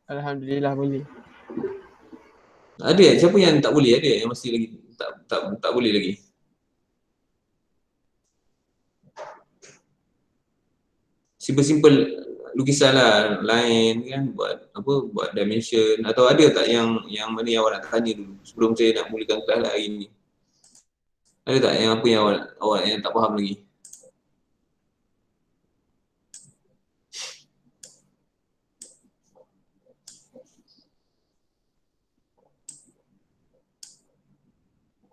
Alhamdulillah boleh. Ada siapa yang tak boleh? Ada yang masih lagi tak boleh lagi? Simple-simple lukisan lah lain kan, buat dimension, atau ada tak yang mana yang awak nak tanya dulu sebelum saya nak mulakan kelas lah hari ni? Ada tak yang apa yang awak yang tak faham lagi?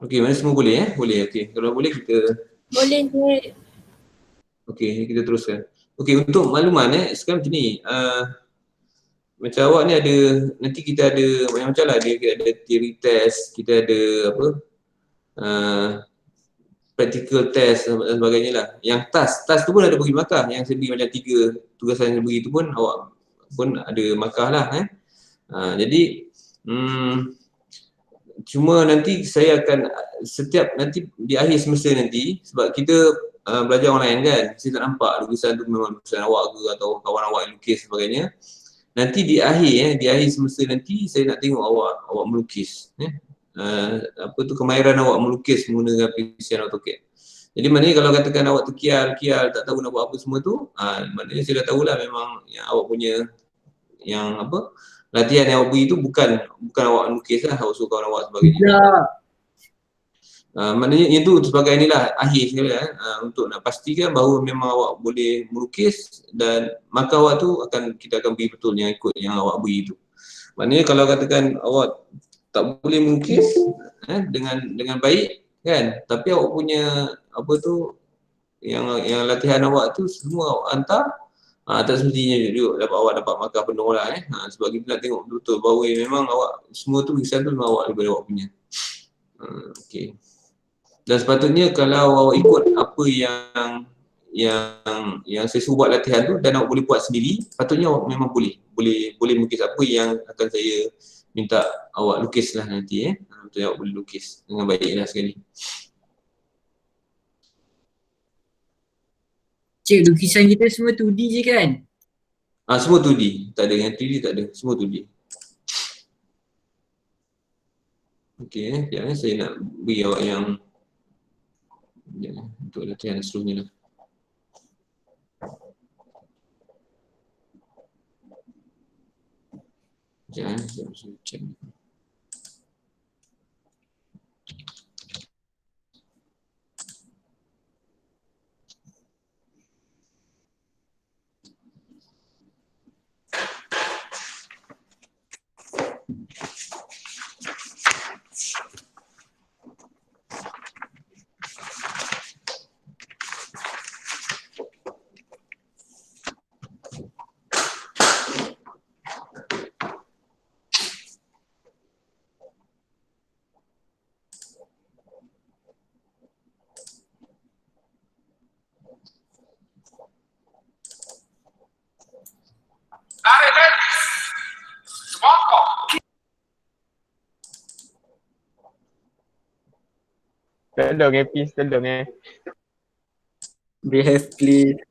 Okey, mana semua boleh Boleh, okey. Kalau boleh kita Boleh je. okey, kita teruskan. Okey, untuk makluman sekarang macam ni, macam awak ni ada, nanti kita ada macam-macam lah, kita ada theory test, kita ada apa, practical test dan sebagainya lah. Yang task tu pun ada bagi markah, yang saya beri macam 3 tugasan yang saya beri tu pun awak pun ada markah lah jadi cuma nanti saya akan setiap nanti di akhir semester nanti, sebab kita belajar online kan, saya tak nampak lukisan tu memang lukisan awak ke atau kawan awak yang lukis sebagainya. Nanti di akhir semester nanti saya nak tengok awak melukis apa tu, kemahiran awak melukis menggunakan PC AutoCAD. Jadi maknanya kalau katakan awak terkial tak tahu nak buat apa semua tu, maknanya saya dah tahulah memang yang awak punya yang apa, latihan yang awak beri tu bukan awak lukis lah, awak suruh kawan awak sebagainya. Maknanya itu sebagai inilah akhir sekali untuk nak pastikan bahawa memang awak boleh melukis, dan maka awak tu kita akan beri betul yang ikut yang awak beri tu. Maknanya kalau katakan awak tak boleh melukis dengan baik kan, tapi awak punya apa tu, yang latihan awak tu semua awak hantar, tak semestinya juga awak dapat markah penuh lah sebab kita nak tengok betul-betul bahawa memang awak semua tu lukisan tu memang awak daripada awak punya. Okey. Dan sepatutnya kalau awak ikut apa yang saya suruh buat latihan tu dan awak boleh buat sendiri, patutnya awak memang boleh melukis apa yang akan saya minta awak lukis lah nanti betul awak boleh lukis dengan baiklah sekali. Cik, lukisan kita semua 2D je kan? Semua 2D, tak ada yang 3D, tak ada, semua 2D. Okey, saya nak beri awak yang untuk latihan seterusnya lah. Saya check. Tolong Pis, tolong Behave please.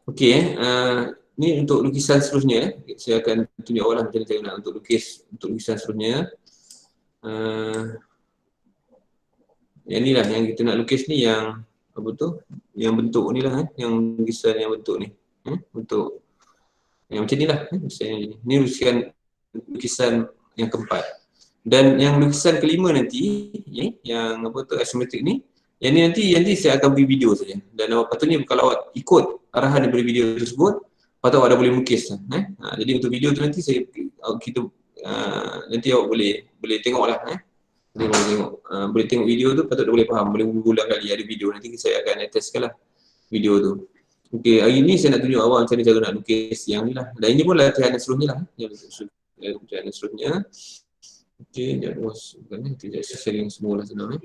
Okey, ni untuk lukisan seterusnya saya akan tunjuk awak lah macam mana saya nak untuk lukisan seterusnya. Yang ni lah yang kita nak lukis ni, yang apa tu, yang bentuk ni lah yang lukisan yang bentuk ni bentuk yang macam ni lah ni lukisan yang keempat. Dan yang lukisan kelima nanti yang apa tu, asimetrik ni, Yang ni nanti saya akan beri video saja. Dan patutnya kalau awak ikut arahan daripada video tersebut, patut awak dah boleh melukis lah. Jadi untuk video tu nanti nanti awak boleh tengok lah. Boleh tengok video tu, patut dah boleh faham. Boleh berulang kali ada video. Nanti saya akan attachkan lah video tu. Okey, hari ni saya nak tunjuk awak macam mana cara nak lukis yang ni lah. Dan ini pun latihan yang seterusnya lah. Latihan yang seterusnya. Okey, jangan luas. Bukan tidak sharing semua lah senang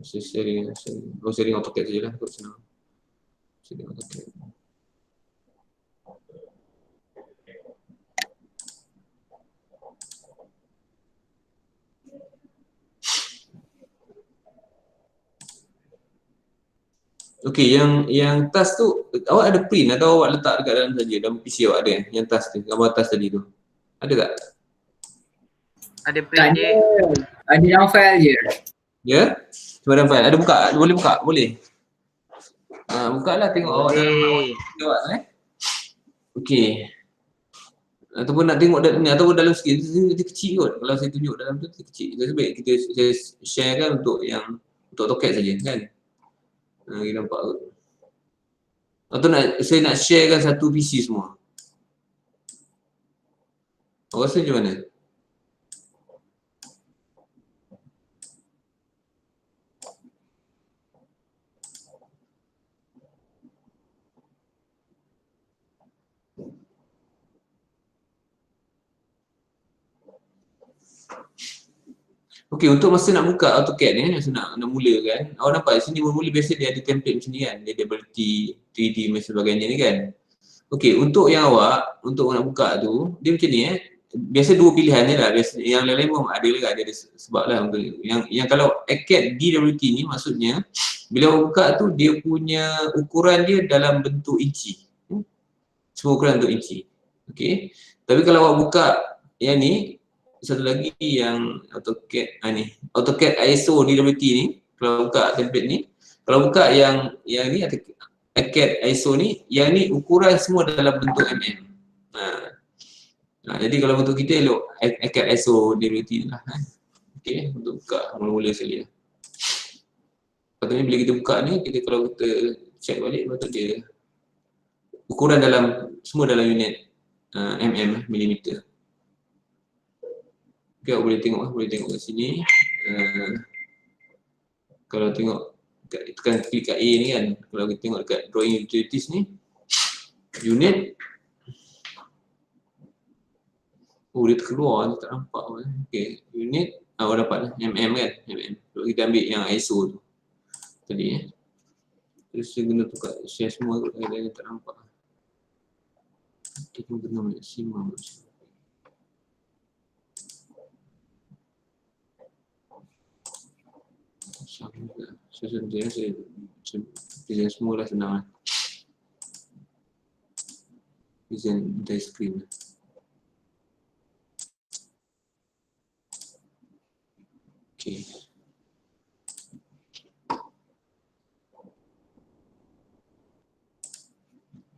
sharing AutoCAD sajalah, kot senang. Sharing AutoCAD. Okey, yang task tu awak ada print atau awak letak dekat dalam saja dalam PC awak ada yang task tu, gambar task tadi tu. Ada tak? Ada Tak print ada. je. Ada dalam file je. Ya? Cuma dalam file. Ada buka? Boleh buka? Boleh. Buka lah tengok awak dalam awak okey. Ataupun nak tengok ni ataupun dalam sikit dia kecil kot. Kalau saya tunjuk dalam tu kecil. Jadi baik saya share kan untuk AutoCAD saja kan. Kita nampak kot. Atau saya nak sharekan satu PC semua. Awak rasa macam mana? Okey, untuk masa nak buka AutoCAD ni, masa nak mula kan, awak nampak sini mula biasa dia ada template macam ni kan, dia ada ability 3D dan sebagainya ni kan. Okey, untuk yang awak, untuk nak buka tu, dia macam ni biasa dua pilihan je lah, biasa, yang lain-lain pun ada lah, ada sebab lah untuk yang kalau AutoCAD DWT ni maksudnya, bila awak buka tu dia punya ukuran dia dalam bentuk inci. Semua ukuran bentuk inci. Okey, tapi kalau awak buka yang ni, satu lagi yang AutoCAD ISO DWT ni, kalau buka template ni, kalau buka yang ni AutoCAD ISO ni, yang ni ukuran semua dalam bentuk mm. Jadi kalau untuk kita elok AutoCAD ISO DWT lah. Okey, untuk buka mula-mula sekali lah. Patutnya bila kita buka ni, kalau kita check balik, patut dia ukuran semua dalam unit millimeter. Okay, boleh tengok kat sini. Kalau tengok tekan klik kat A ni kan, kalau kita tengok dekat drawing utilities ni, unit, dia terkeluar, dia tak nampak pun. Okay, unit, awak dapat lah, mm kan, kalau kita ambil yang ISO tu tadi terus saya guna tukar share semua kot, kadang-kadang tak nampak. Kita guna maksimum macam saya design semua lah senang lah. Design entire screen lah. Okay.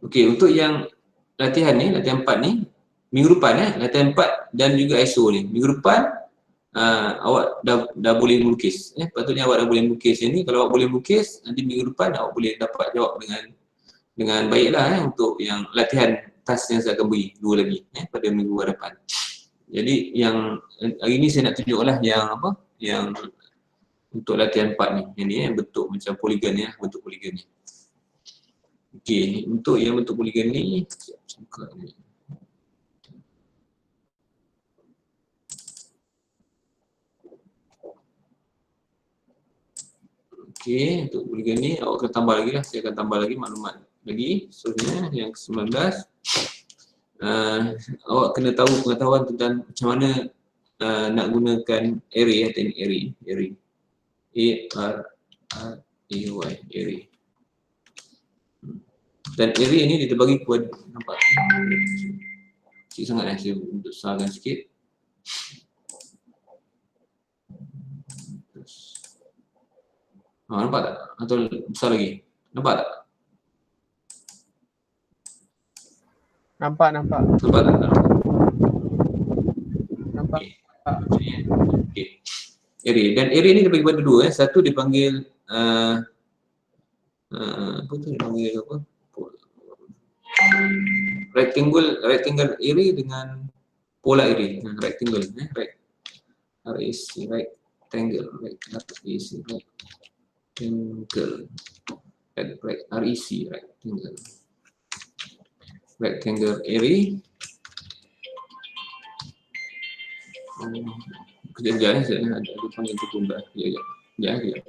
Okay, untuk yang latihan 4 ni, minggu depan latihan 4 dan juga ISO ni. Minggu depan awak dah boleh melukis. Patutnya awak dah boleh melukis yang ni. Kalau awak boleh melukis, nanti minggu depan awak boleh dapat jawab dengan baiklah untuk yang latihan task yang saya akan beri, 2 lagi pada minggu hadapan. Jadi yang hari ni saya nak tunjuklah yang untuk latihan 4 ni. Yang ni bentuk macam poligon ni, bentuk poligon ni. Okey, untuk yang bentuk poligon ni, buka ni. Okey, untuk poligon ni awak akan tambah lagi lah. Saya akan tambah lagi maklumat lagi. Seterusnya yang ke-19, awak kena tahu pengetahuan tentang macam mana nak gunakan array, teknik array. A-R-R-A-Y, array. Dan array ni dia terbagi kepada, nampak? Sikit sangat saya besarkan sikit. Nampak tak? Atau besar lagi? Nampak tak? Nampak. Nampak tak? Nampak. nampak. Okey. Area. Dan area ni dia bagi pada dua. Satu dipanggil apa tu dipanggil apa? Rectangle area dengan polar area. Rectangle right. RAC rectangle rectangle REC rectangle area. Kejap saya ada panggil tu tunggal. Kejap.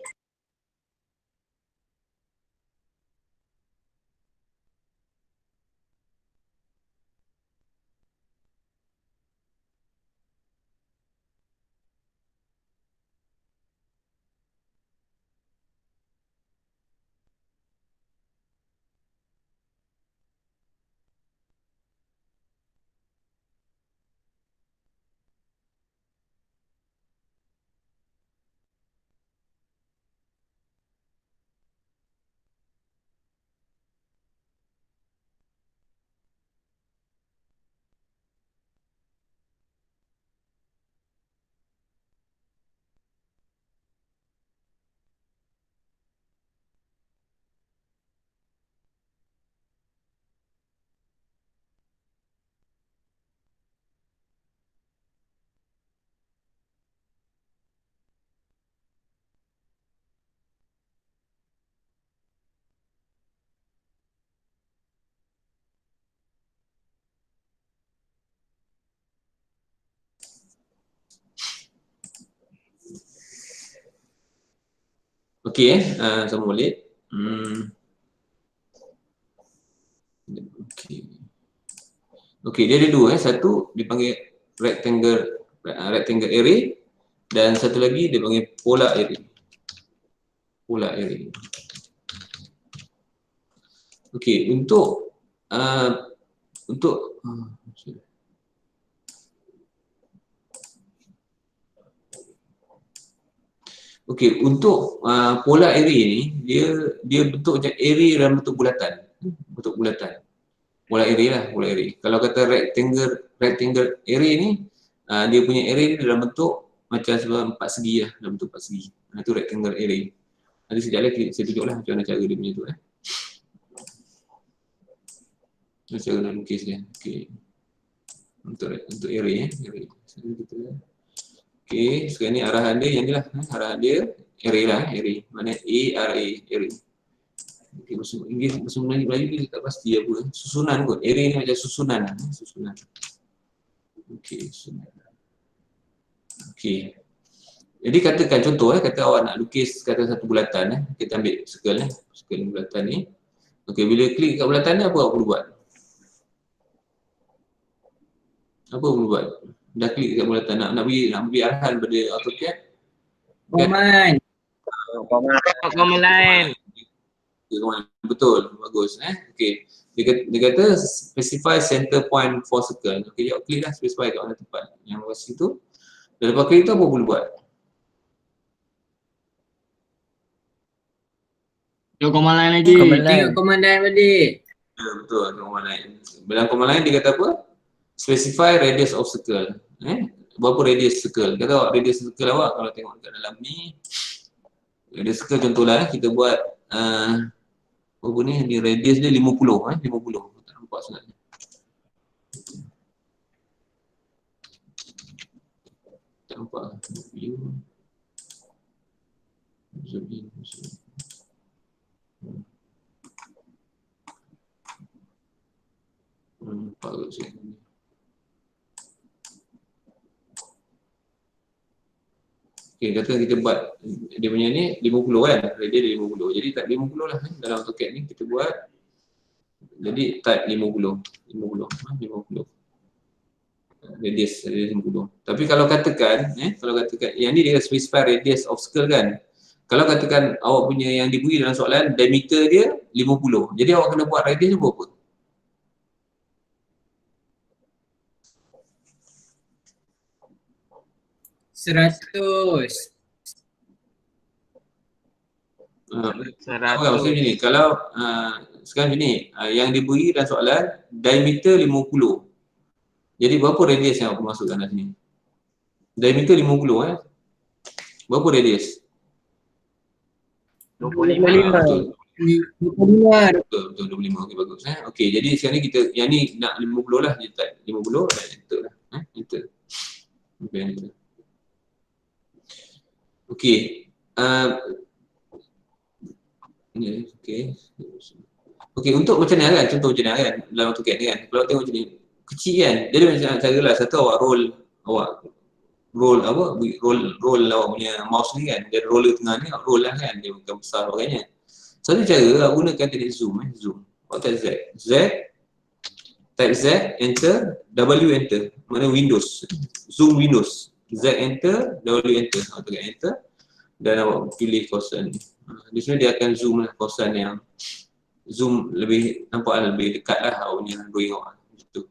Okey sambung balik. Okey, dia ada dua satu dipanggil rectangle array dan satu lagi dia panggil polar array. Okey, untuk polar array ni dia bentuk macam array dalam bentuk bulatan. Polar array. Kalau kata rectangle array ni dia punya array ni dalam bentuk macam sebab empat segi lah, dalam bentuk empat segi. Itu rectangle array. Nanti sekejap lagi saya tunjuklah macam mana cara dia punya tu cara nak lukis dia. Okey. Untuk array Okey, sekarang ni arahan dia yang ni lah. Arahan dia array. Mana array. Okey, bahasa Inggeris, bahasa Melayu ni tak pasti apa. Susunan kot. Array ni macam susunan. Okey, susunan. Okey. Jadi katakan contoh kata awak nak lukis kata satu bulatan kita ambil circle bulatan ni. Okey, bila klik kat bulatan ni apa awak perlu buat? Dah klik kat bulatan nak beri arahan pada AutoCAD. Command line. Betul, bagus Okey. Dia kata specify center point for circle. Okey, awak klik lah specify kat mana tempat yang kat situ. Dan lepas klik tu apa boleh buat? Tengok command line lagi. Tengok command line balik. Betul, command line. Dalam command line dia kata apa? Specify radius of circle. Berapa radius circle? Kata awak radius circle awak kalau tengok kat dalam ni. Radius circle contohlah kita buat apa ni radius dia 50. 50. Tak nampak sangat. Tak nampak. Nampak kot saya. Okey, kata kita buat dia punya ni 50 radius dia 50. Jadi type 50 lah dalam AutoCAD ni kita buat. Jadi type 50. Radius 50. Tapi kalau katakan yang ni dia specify radius of circle kan. Kalau katakan awak punya yang diberi dalam soalan diameter dia 50. Jadi awak kena buat radius dia berapa? Seratus. Maksudnya gini, kalau sekarang gini, yang diberi dalam soalan diameter 50. Jadi berapa radius yang aku masukkan dalam sini? Diameter 50 Berapa radius? 25. Betul. 25. Betul 25. Okey bagus Okey jadi sekarang ni kita yang ni nak 50 lah dia type 50 dan enter lah. Enter. Okey enter. Okey. Ni okey. Okey untuk macam ni kan contoh macam ni kan dalam AutoCAD ni kan kalau tengok macam ni kecil kan dia ada macam cara lah satu awak roll roll awak punya mouse ni kan dia roller tengah ni roll lah kan dia bukan besar sebagainya. Satu cara awak gunakan teknik zoom zoom. Awak type Z type Z enter W enter mana Windows zoom Windows Z enter W enter awak tekan enter dan awak pilih kawasan ni. Di sini dia akan zoom lah kawasan yang zoom lebih nampak lebih dekat lah awak punya drawing awak gitu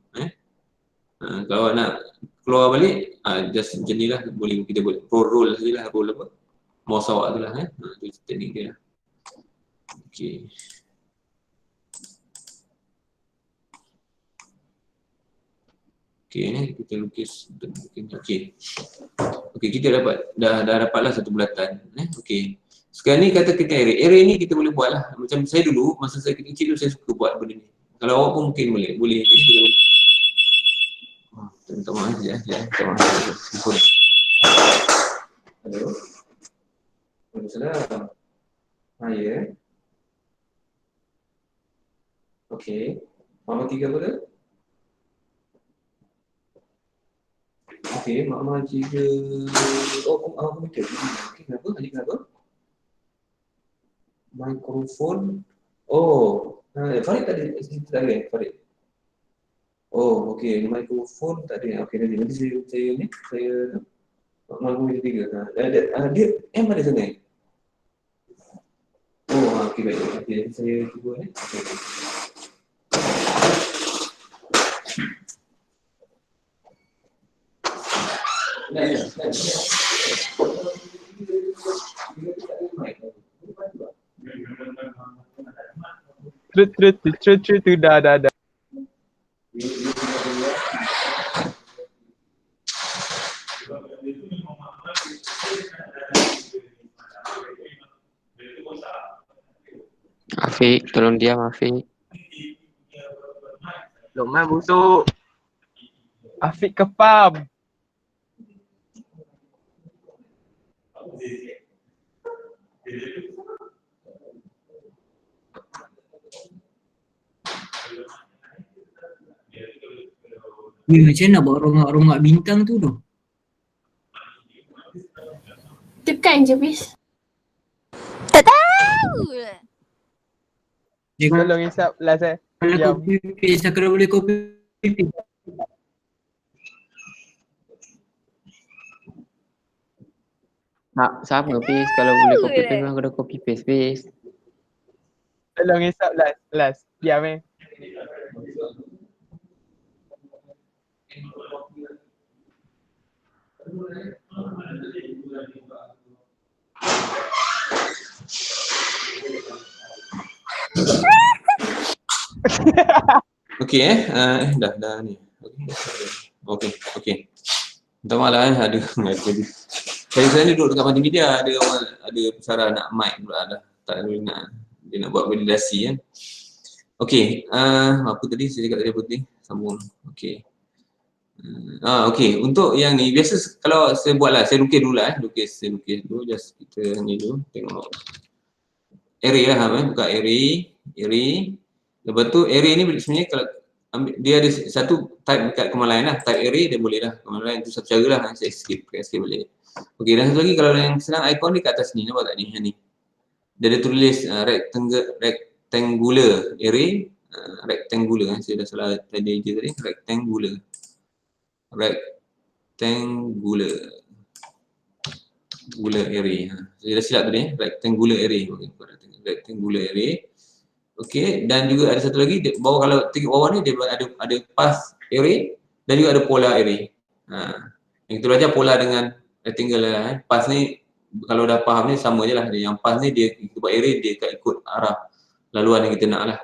kalau awak nak keluar balik just macam ni lah boleh kita boleh roll saja lah roll apa mouse awak tu lah itu teknik dia lah. Okey. Okey kita lukis okey kita dah dapatlah satu bulatan okey. Sekarang ni kata kita array ni kita boleh buat lah macam saya dulu masa saya kecil tu saya suka buat benda ni kalau awak pun mungkin boleh ni kita boleh minta maaf sekejap minta maaf hello Waalaikumsalam ya okey Mama 3 apa tu okey Mama 3 komputer okey kenapa hari kenapa mikrofon Farid tak ada cerita tak ada Farid okey mikrofon tak ada okey nanti saya Malam 3 dia M ada sana okey baik okey saya cuba ni Dah. Afiq, tolong diam Afiq. Lokman busuk. Afiq kepam. Macam nak buat rongak-rongak bintang tu tu? Tekan je please. Dia Tolong hisap last kalau diam. copy paste, kalau boleh copy paste. Sama paste kalau boleh copy paste memang kena copy paste. Tolong hisap last. Diam Okey dah ni. Okey. Minta maaf lah ada saya ni duduk dekat multimedia ada pesara nak mic pula dah. Tak boleh nak dia nak buat validasi kan. Okey, apa tadi saya cakap tadi apa tadi? Sambung. Okey. Okey, untuk yang ni biasa kalau saya buatlah saya lukis dulu lah saya lukis dulu just kita ni dulu tengok. Array lah buka array. Lepas tu array ni sebenarnya kalau dia ada satu type dekat command line lah, type array dia boleh lah. Command line tu satu cara lah, saya skip balik. Okey, dan satu lagi kalau yang senang icon ni kat atas ni, nampak tak ni? Yang ni. Dia ada tulis rectangular array, rectangular saya dah salah tadi je tadi, rectangular array. Saya dah silap tadi rectangular array. Rectangular array. Okey, dan juga ada satu lagi bawah kalau tengok bawah ni dia ada path array dan juga ada polar array. Yang kita belajar polar dengan rectangle lah. Path ni kalau dah faham ni sama je lah. Yang path ni dia kita buat array dia akan ikut arah laluan yang kita nak lah.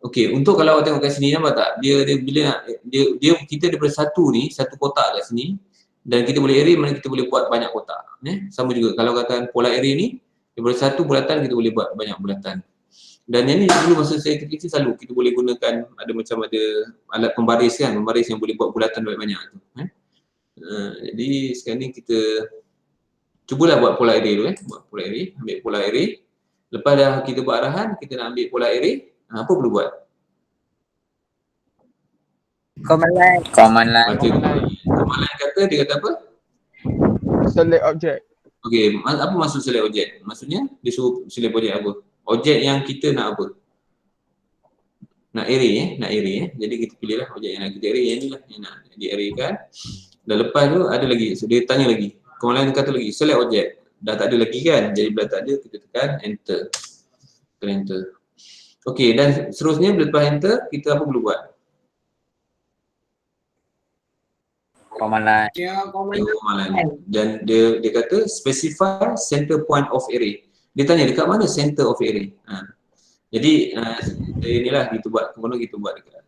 Okey, untuk kalau awak tengok kat sini nampak tak? Dia bila nak dia kita daripada satu kotak kat sini Dan kita boleh array, mana kita boleh buat banyak kotak. Sama juga kalau katakan pola array ni, daripada satu bulatan kita boleh buat banyak bulatan. Dan yang ni dulu masa saya kecil selalu kita boleh gunakan ada alat pembaris kan, pembaris yang boleh buat bulatan banyak-banyak tu. Jadi sekarang ni kita cubalah buat pola array dulu buat pola array, ambil pola array. Lepas dah kita buat arahan, kita nak ambil pola array, apa perlu buat? Command line. Command line. Command line kata, dia kata apa? Select object. Okey, apa maksud select object? Maksudnya dia suruh select object apa? Objek yang kita nak apa? Nak array nak array Jadi kita pilihlah objek yang nak kita array, yang inilah yang nak di array kan. Dan lepas tu ada lagi, so dia tanya lagi. Command line kata lagi, select object. Dah tak ada lagi kan, jadi bila tak ada kita tekan enter. Tekan enter. Okey, dan seterusnya bila lepas enter, kita apa perlu buat? Command line. Command line. Dan dia kata specify center point of array. Dia tanya dekat mana center of array. Jadi inilah kita buat, kemudian kita buat dekat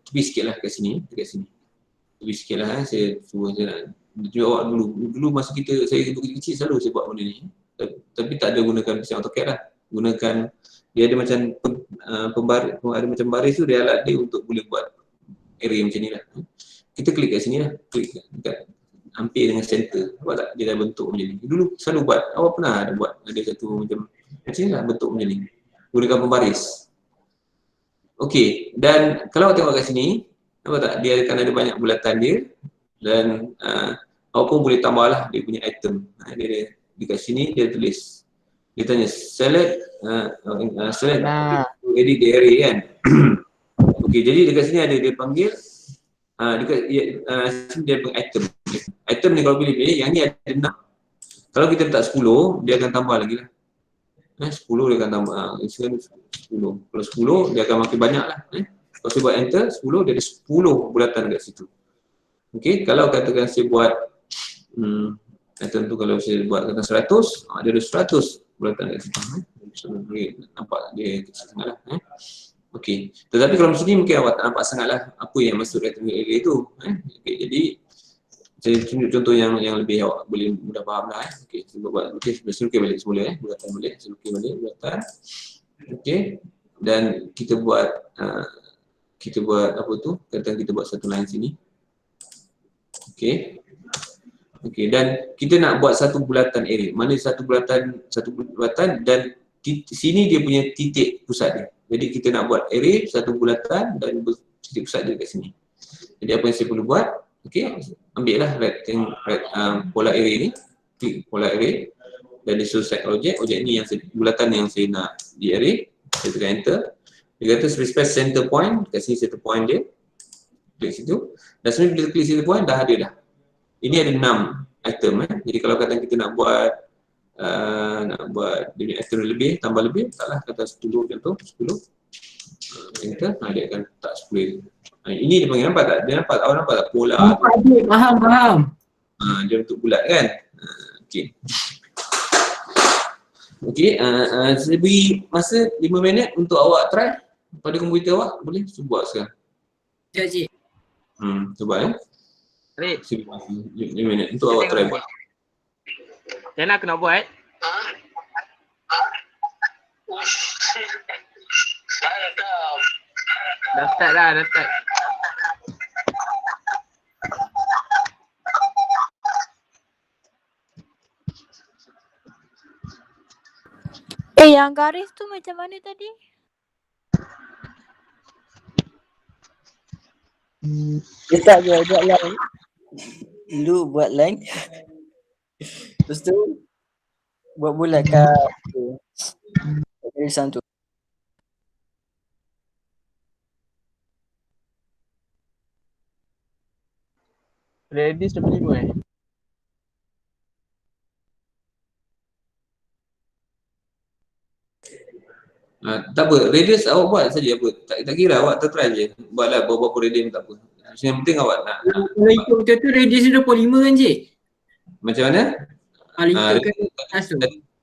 tepi sikitlah kat sini, dekat sini. Tepi sikitlah saya cuba saya nak tunjuk awak dulu masa saya kecil selalu saya buat benda ni. Tapi tak ada gunakan mesin AutoCAD lah. Gunakan dia ada macam ada macam baris tu, dia alat dia untuk boleh buat array macam ni lah. Kita klik kat sini lah, klik dekat hampir dengan center. Nampak tak? Dia dah bentuk macam ni. Dulu selalu buat, awak pernah ada buat, ada satu macam ni lah bentuk macam ni. Gunakan pembaris. Okey, dan kalau awak tengok kat sini, nampak tak? Dia akan ada banyak bulatan dia dan awak pun boleh tambah lah dia punya item. Dia dekat sini dia tulis. Dia tanya select to edit the array kan. Okey, jadi dekat sini ada dia panggil dekat sini dia panggil item. Item ni kalau pilih yang ni ada 6. Kalau kita letak 10, dia akan tambah lagi lah. 10 dia akan tambah, 10. Kalau 10 dia akan makin banyak lah. Kalau saya buat enter, 10 dia ada 10 bulatan dekat situ. Okey, kalau katakan saya buat item tu kalau saya buat kata 100, dia ada 100 bulatan dekat situ. Nampak dia kecil sangat lah. Okey, tetapi kalau macam ni mungkin awak tak nampak sangat lah apa yang maksud rectangle array tu. Okay, jadi saya tunjuk contoh yang lebih awak boleh mudah faham lah. Okey, saya buat saya lukis balik semula bulatan balik, saya lukis balik bulatan. Okey, dan kita buat apa tu? Katakan kita buat satu line sini. Okey. Okey, dan kita nak buat satu bulatan array. Mana satu bulatan dan sini dia punya titik pusat dia. Jadi kita nak buat array satu bulatan dan titik pusat dia kat sini. Jadi apa yang saya perlu buat? Okey, ambil lah pola array ni, klik pola array dan dia suruh set objek ni yang bulatan yang saya nak di array. Saya tekan enter. Dia kata specify center point, kat sini center point dia. Klik situ. Dan sebenarnya bila klik center point dah ada dah. Ini ada 6 item Jadi kalau kata kita nak buat dia punya item lebih, tambah lebih, taklah kata 10 contoh, 10. Enter, dia akan letak 10. Ini dia panggil, nampak tak? Dia nampak, awak nampak tak pola? Faham. Dia bentuk bulat kan? Okey. Okey, saya beri masa 5 minit untuk awak try pada komputer awak, boleh? Cuba buat sekarang. Sekejap cik. Cuba Rik, 5 minit untuk awak try buat. macam mana aku nak buat? Dah start dah, dah start. Yang garis tu macam mana tadi? Letak je, buat line. Dulu buat line. Lepas tu buat bulat kat garisan tu. Redis 25 Tak apa, radius awak buat saja apa. Tak kira awak tertry je. Buatlah berapa radius tak apa. Yang penting awak nak. Kalau ikut macam tu radius dia 25 kan cik? Macam mana? Kalau ikutkan tu.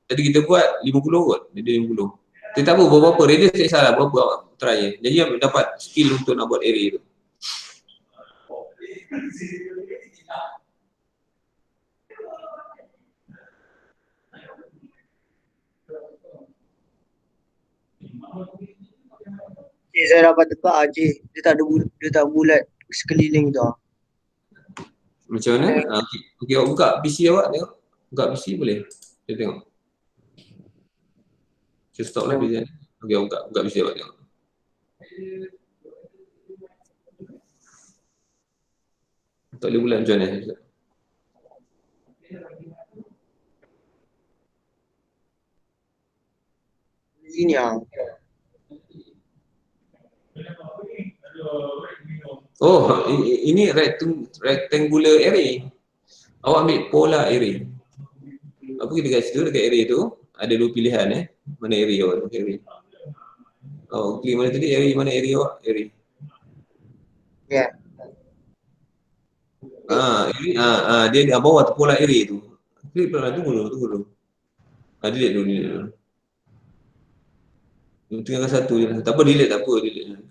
Tadi kita buat 50 kot. Dia 50. Tapi tak apa, berapa radius tak salah. Berapa awak try je. Jadi awak dapat skill untuk nak buat array tu. saya dapat tebak cik. Dia tak bulat sekeliling tu. Macam mana? Okey, awak buka PC awak tengok. Buka PC boleh? Saya tengok. Saya stop lah PC ni. Okey, buka PC awak tengok. Tak boleh bulat macam mana? Sini Oh, ini rectangular array. Awak ambil polar array. Apa kita dekat situ, dekat array tu ada dua pilihan Mana array awak tu? Array. Oh, klik mana tadi? Array mana array awak? Array. Ya. Array. Dia di bawah tu polar array tu. Klik pelan, tunggu dulu. Delete dulu. Tinggalkan satu je. Tak apa, delete tak apa. Delete.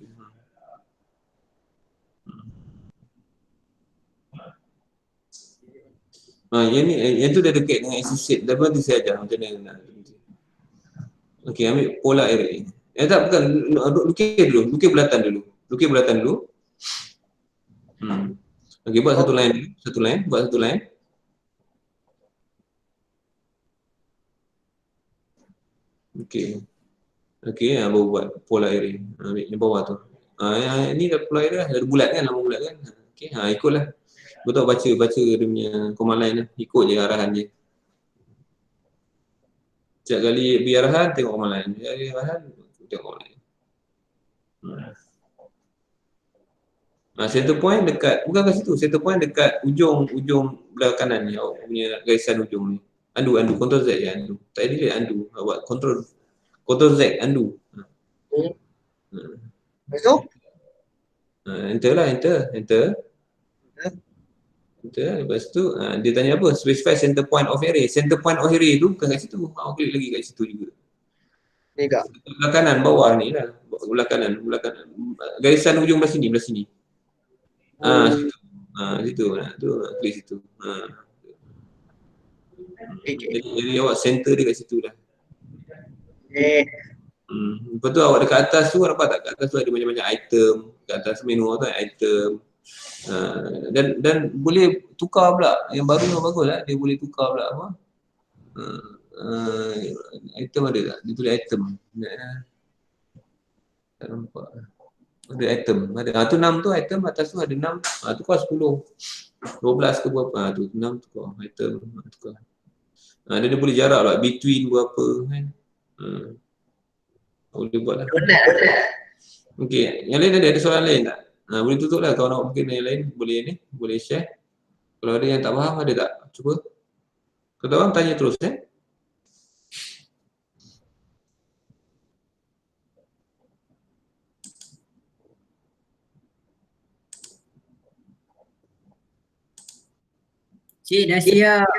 Yang tu dah dekat dengan associate. Dah nanti saya ajar macam mana nak. Okey, ambil polar array. Tak, bukan. Lukis bulatan dulu. Okey, buat satu line. Buat satu line. Okey, baru buat polar array. Ambil yang bawah tu. Ni dah polar array dah. Dah bulat kan, lama bulat kan. Okey, ikutlah. Betul baca dia punya command line lah. Ikut je arahan dia. Setiap kali beri arahan, tengok command line. Beri arahan, tengok command line. Center point dekat, bukan kat situ. Center point dekat ujung belah kanan ni. Awak punya garisan ujung ni. Undo. Ctrl Z je undo. Tak ada undo. Awak Ctrl Z undo. Besok? Enter lah, enter. Lepas tu dia tanya apa? Specify center point of array. Center point of array tu bukan kat situ. Awak klik lagi kat situ juga. Ni kak? Belah kanan, bawah ni lah. Belah kanan. Garisan ujung belah sini. Situ. Situ. Tu klik situ. Jadi awak center dia kat situ dah. Lepas tu awak dekat atas tu, nampak tak? Kat atas tu ada macam-macam item. Kat atas menu tu item. Dan boleh tukar pula. Yang baru yang bagus lah, dia boleh tukar pula apa. Item ada tak? Dia tulis item. Tak nampak. Ada item. Tu 6 tu item, atas tu ada 6. Tukar 10. 12 ke berapa. Tu 6 tukar. Item. Tukar. Dia boleh jarak lah. Between berapa kan. Boleh buat lah. Okey. Yang lain ada soalan lain tak? Boleh tutup lah kalau nak mungkin yang lain boleh share. Kalau ada yang tak faham ada tak? Cuba. Kalau tak faham tanya terus Cik dah siap.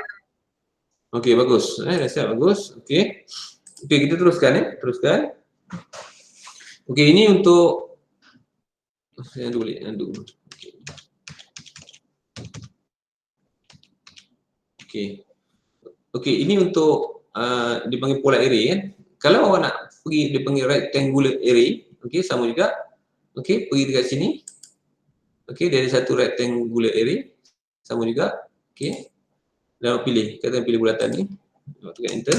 Okey, bagus. Dah siap, bagus. Okey, kita teruskan teruskan. Okey, ini untuk saya undo. Okey, ini untuk dipanggil polar array kan. Kalau awak nak pergi dipanggil rectangular array, okey, sama juga. Okey, pergi dekat sini. Okey, dia ada satu rectangular array. Sama juga. Okey. Dan pilih bulatan ni. Tekan enter.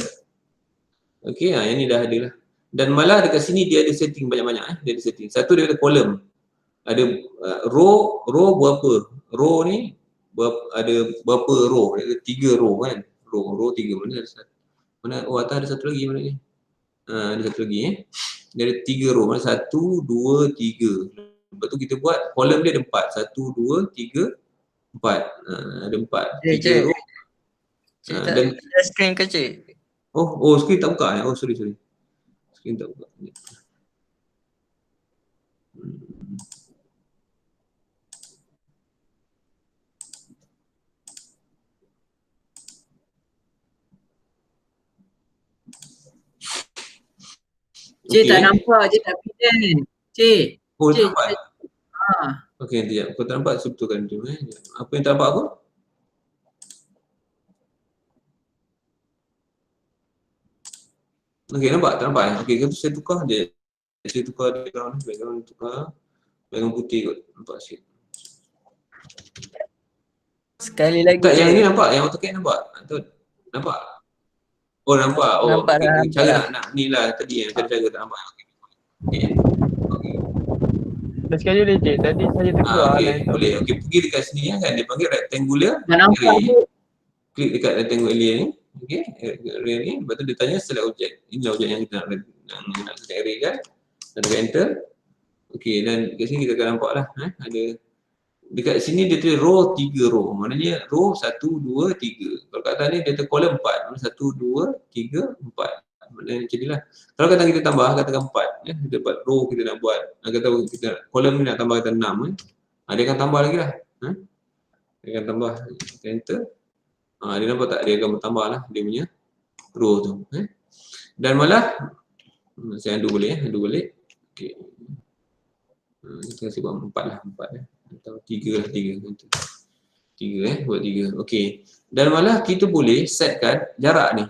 Okey, yang ni dah ada lah. Dan malah dekat sini dia ada setting banyak-banyak Dia ada setting. Satu dia ada kolom. Ada row berapa? Row ni ada berapa row? Ada 3 row kan? Row 3 mana ada satu. Atas ada satu lagi mana ni? Ada satu lagi Dia ada 3 row. Mana 1 2 3. Lepas tu kita buat kolom dia ada 4. 1 2 3 4. Ada 4. 3 row. Cik tak screen ke cik? Oh, screen tak buka sorry. Screen tak buka. Cik tak nampak, cik tak present. Cik. Tak nampak? Okey, nanti jap. Kau tak nampak, sebetulkan tu Apa yang tak nampak aku? Okey, nampak? Tak nampak Okey, saya tukar je. Saya tukar background tukar background putih kot, nampak sikit. Sekali lagi Tak, yang cik. ni nampak, yang AutoCAD nampak? Tu, nampak? Oh nampak, oh Nampak okay. dah, nampak Cara dah. nak ni lah tadi yang cara tak nampak. Okay. Dah sekali boleh cik. Tadi saya terkeluar Okay, line tak boleh. Okay, pergi dekat sini kan, dia panggil rectangular Tak nampak array. tu. Klik dekat rectangular array ni. Okay, array ni. Lepas tu dia tanya select object. Inilah objek yang kita nak select array kan. Dan tekan enter. Okay, dan dekat sini kita akan nampak lah. Ada dekat sini dia tulis row 3 row. Maknanya row 1, 2, 3. Kalau kat atas ni dia tulis column 4. 1, 2, 3, 4. Maknanya macam ni lah. Kalau kata kita tambah, katakan 4. Kita buat row kita nak buat. Kata kita column ni nak tambah kata 6. Dia akan tambah lagi lah. Dia akan tambah. Kita enter. Dia nampak tak? Dia akan bertambah lah dia punya row tu. Dan malah, saya undo boleh. Undo balik. Okay. Kita kasi buat 4 lah. 4 atau 3 lah. 3 buat 3. Okey. Dan malah kita boleh setkan jarak ni.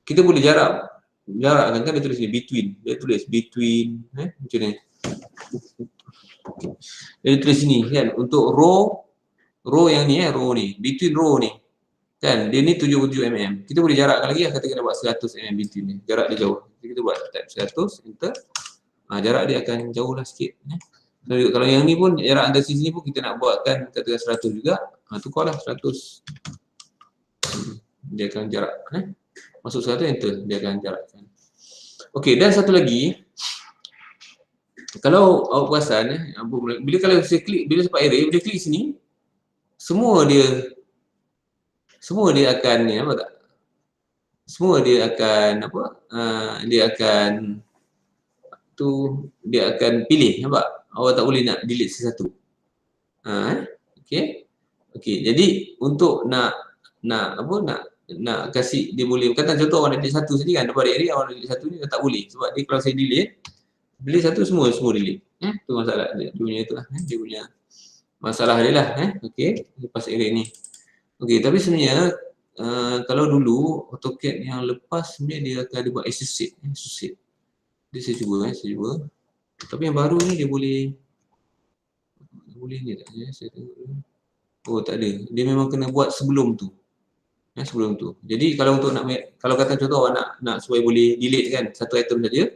Kita boleh jarakkan kan dia tulis ni between. Dia tulis between macam ni. Dia tulis sini kan untuk row yang ni row ni, between row ni. Kan dia ni 77 mm. Kita boleh jarakkan lagi lah, kata kita buat 100 mm between ni. Jarak dia jauh. Jadi kita buat type 100 enter. Jarak dia akan jauh lah sikit. Kalau yang ni pun jarak antara sini pun kita nak buatkan katakan 100 juga. Tukarlah 100. Dia akan jarak masuk 100 enter, dia akan jarakkan. Okey, dan satu lagi, kalau awak perasan bila kalau saya klik, bila sampai array, bila klik sini semua dia akan ni apa tak? Semua dia akan apa? Dia akan pilih, nampak? Awak tak boleh nak delete sesuatu. Okey. Okey, jadi untuk nak kasih dia boleh kata contoh awak nak delete satu saja kan, dapat array awak nak delete satu ni tak boleh sebab dia kalau saya delete satu semua delete. Tu masalah dia punya itulah, dia punya masalah dia lah okey, lepas array ni. Okey, tapi sebenarnya kalau dulu AutoCAD yang lepas sebenarnya dia akan ada buat associate. Dia saya cuba. Tapi yang baru ni dia boleh ni tak ya, saya tengok dulu. Oh tak ada. Dia memang kena buat sebelum tu. Sebelum tu. Jadi kalau untuk kalau kata contoh awak nak supaya boleh delete kan satu item saja.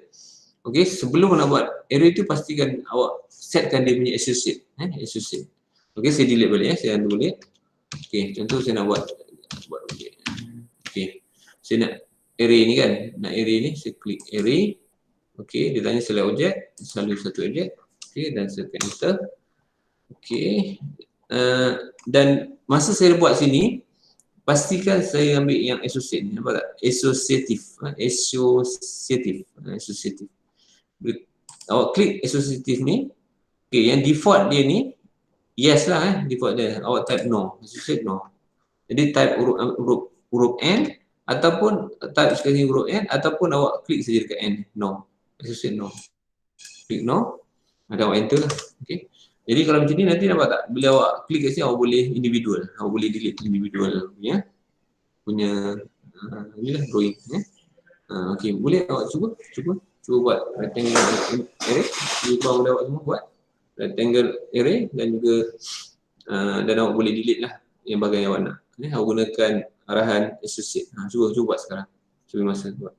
Okey, sebelum nak buat array tu pastikan awak setkan dia punya associate. Associate. Okey, saya delete balik saya undo balik. Okey, contoh saya nak buat okey. Saya nak array ni kan. Nak array ni saya klik array. Okey, dia tanya select object, selalu satu objek. Okey, dan saya tekan enter. Okey. Dan masa saya buat sini pastikan saya ambil yang associate ni, nampak tak? Associative. Awak klik associative ni. Okey, yang default dia ni yes lah default dia. Awak type no, associate no. Jadi type huruf N ataupun type sekali huruf N ataupun awak klik saja dekat N, no. Associate no. Klik no. Ada awak enter lah. Okey. Jadi kalau macam ni nanti nampak tak? Bila awak klik kat sini awak boleh individual. Awak boleh delete individual punya inilah drawing okey, boleh awak cuba buat rectangle array. Cuba mudah awak semua buat rectangle array dan juga dan awak boleh delete lah yang bahagian yang awak nak. Awak gunakan arahan associate. Cuba buat sekarang. Cuba masa buat.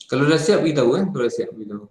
Kalau dah siap beritahu kalau dah siap beritahu.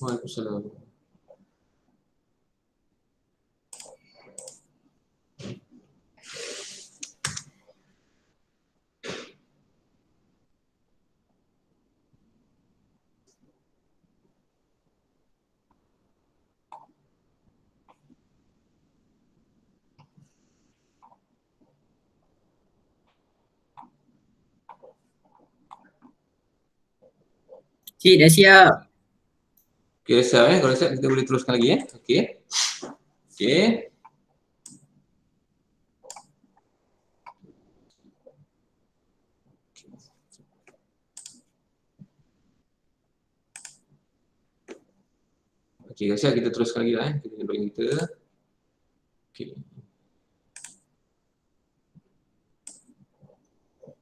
Waalaikumsalam. Cik dah siap. Okey, dah siap Kalau siap kita boleh teruskan lagi Okey. Okey. Okey, dah siap kita teruskan lagi Kita jumpa kita. Okey.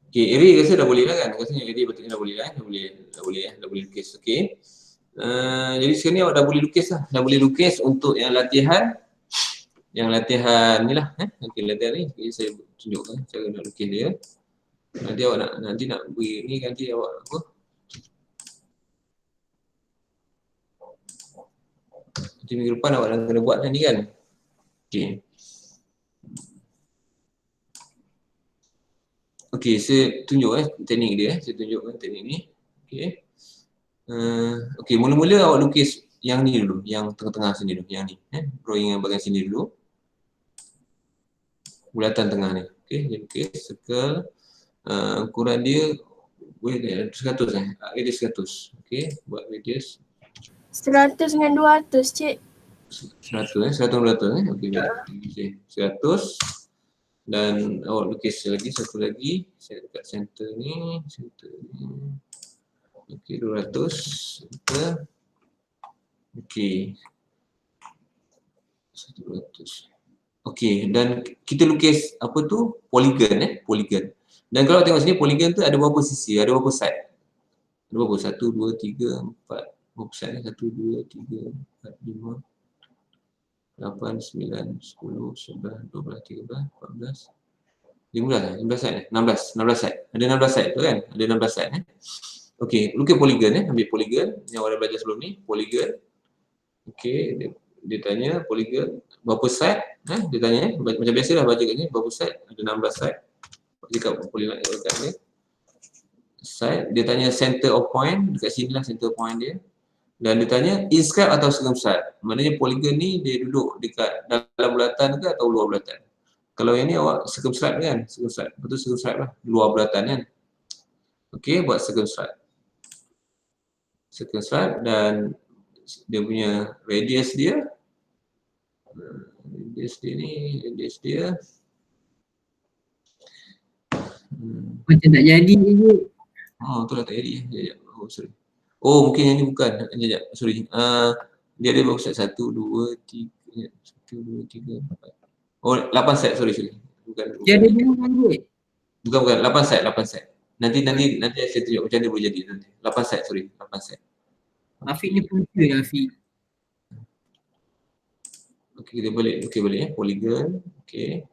Okey, Eri rasa dah boleh kan? Rasanya Eri betulnya dah boleh Dah boleh lukis. Okey. Jadi sekarang ni awak dah boleh lukis Dah boleh lukis untuk yang latihan. Yang latihan ni lah. Okey, latihan ni. Okay, saya tunjukkan cara nak lukis dia. Nanti awak nak beri ni nanti awak apa? Nanti minggu depan awak nak kena buat ni kan? Okey. Okey, saya tunjuk teknik dia Saya tunjukkan teknik ni. Okey. Okey, mula-mula awak lukis yang ni dulu, yang tengah-tengah sini dulu, yang ni. Drawing yang bahagian sini dulu. Bulatan tengah ni. Okey, dia lukis circle. Ukuran dia boleh 100 radius 100. Okey, buat radius 100 dengan 200, cik. 100 100 okey. Okey, 100 dan awak lukis lagi satu lagi. Saya dekat center ni. Okey, 200 center. Okey. 100. Okey, dan kita lukis apa tu? Polygon polygon. Dan kalau tengok sini polygon tu ada berapa sisi? Ada berapa side? Ada berapa? 1 2 3 4. Berapa side ni? 1 2 3 4 5 8 9 10 11 12 13 14 15 side 16 side. Ada 16 side tu kan? Ada 16 side Okey, lukis polygon ambil polygon yang awak dah belajar sebelum ni, polygon. Okey, dia tanya polygon berapa side? Dia tanya macam biasalah baca kat ni berapa side? Ada 16 side. Dekat polygon dekat ni. Side, dia tanya center of point, dekat sinilah center point dia. Dan dia tanya inscribe atau circumscribe. Maknanya polygon ni dia duduk dekat dalam bulatan ke atau luar bulatan. Kalau yang ni awak circumscribe kan? Circumscribe. Betul circumscribe lah. Luar bulatan kan? Okey, buat circumscribe. Circumscribe dan dia punya radius dia. Radius dia. Macam tak jadi je. Tu dah tak jadi. Sekejap. Sorry. Mungkin yang ni bukan. Sekejap. Sorry. Dia ada berapa set? 1, 2, 3. 1, 2, 3, 4. 8 set. Sorry. Bukan. Dia ada bilangan je. Bukan. 8 set. Nanti saya tunjuk macam dia boleh jadi nanti. 8 set. Sorry. 8 set. Afiq ni punca ya Afiq. Okey, kita balik. Okey, balik polygon. Okey.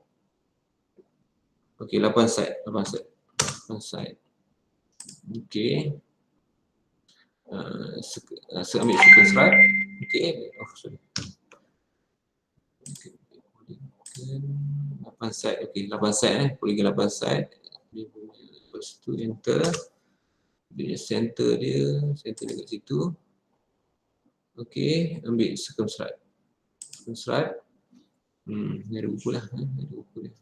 Okey, 8 set. Okey. Ambil circumscribe. Okey. Sorry. Okey. 8 set. Okey, 8 set polygon 8 set. Dia punya lepas tu enter. Dia center dia kat situ. Okey, ambil circumscribe. Circumscribe. Ni ada buku lah. Ada buku dia.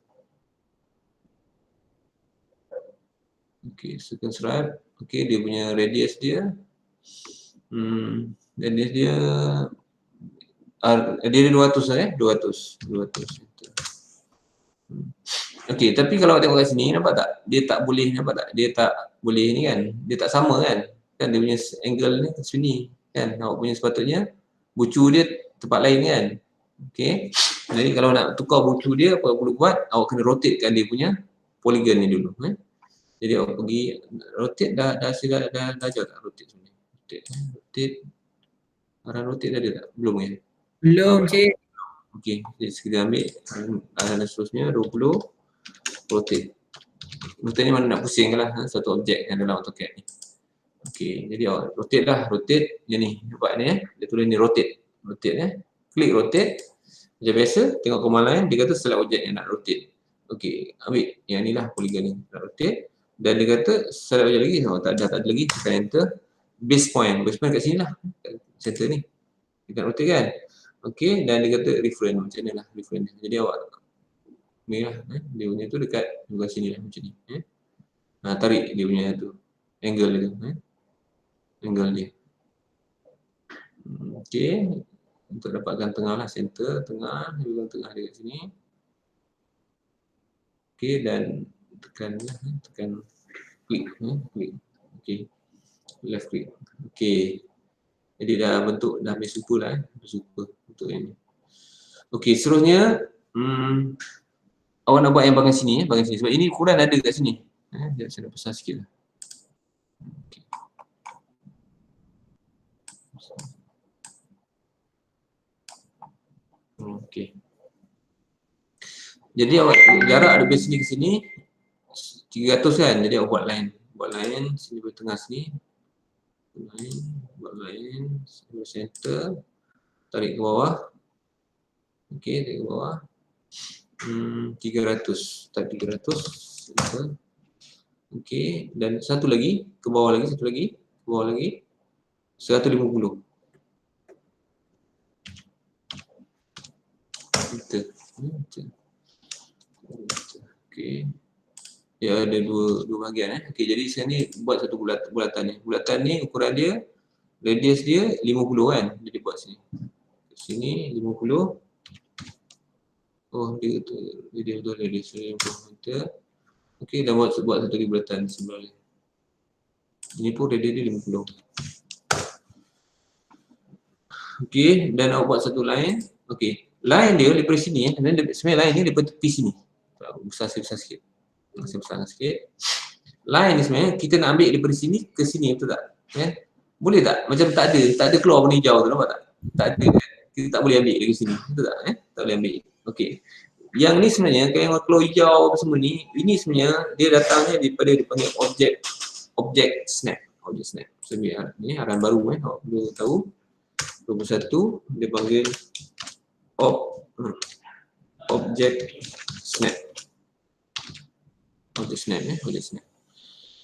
Okey, circumscribe. Okey, dia punya radius dia. Radius dia dia 200 lah 200. Okey, tapi kalau awak tengok kat sini, nampak tak? Dia tak boleh, nampak tak? Dia tak boleh ni kan? Dia tak sama kan? Kan dia punya angle ni kat sini kan? Awak punya sepatutnya bucu dia tempat lain kan? Okey. Jadi kalau nak tukar bucu dia, apa perlu buat? Awak kena rotatekan dia punya polygon ni dulu. Jadi awak pergi rotate dah ajar tak rotate sebenarnya? Rotate. Arah rotate dah ada tak? Belum kan? Belum cik. Okey, jadi kita ambil arah dan seterusnya 20 rotate. Rotate ni mana nak pusing lah satu objek yang dalam AutoCAD ni. Okey, jadi awak rotate lah, rotate je ni. Nampak ni dia tulis ni rotate. Rotate klik rotate. Macam biasa, tengok command line, dia kata select objek yang nak rotate. Okey, ambil yang ni lah polygon ni, nak rotate. Dan dia kata select objek lagi, tak ada lagi, tekan enter. Base point kat sini lah, center ni. Dia nak rotate kan? Okey, dan dia kata reference, macam ni lah reference. Jadi awak ni lah, dia punya tu dekat sini lah macam ni. Tarik dia punya tu, angle dia tu. Angle dia. Okey, untuk dapatkan tengah lah, center, tengah, dia pegang tengah dia kat sini. Okey, dan tekan klik, klik. Okey, left click. Okey, jadi dah bentuk, dah ambil super lah, super untuk ini. Okey, seterusnya awak nak buat yang bahagian sini, bahagian sini sebab ini ukuran ada kat sini. Sekejap saya nak besar sikit lah. Okey. Jadi awak jarak ada base sini ke sini 300 kan. Jadi awak buat line sini di tengah sini. Buat line center, tarik ke bawah. Okey, tarik ke bawah. 300, type 300. Okey, dan satu lagi ke bawah lagi, ke bawah lagi 150. Okey. Dia ada dua bahagian Okey, jadi saya ni buat satu bulatan ni. Bulatan ni ukuran dia, radius dia 50 kan. Jadi buat sini. Sini 50. Oh, dia tu radius 50 meter. Okey, dah buat satu lagi bulatan sebelah ni. Ini pun radius dia 50. Okey, dan awak buat satu line. Okey, line dia daripada sini dan sebenarnya line ni daripada tepi sini. Besar sikit. Masih besar sikit. Line ni sebenarnya kita nak ambil daripada sini ke sini, betul tak? Boleh tak? Macam tak ada keluar warna hijau tu, nampak tak? Tak ada kan? Kita tak boleh ambil dari sini, betul tak? Tak boleh ambil. Okey. Yang ni sebenarnya kalau yang keluar hijau apa semua ni, ini sebenarnya dia datangnya daripada dipanggil objek snap. Objek snap. Sebenarnya ni arahan baru awak perlu tahu. 21 dia panggil objek snap. Objek snap objek snap.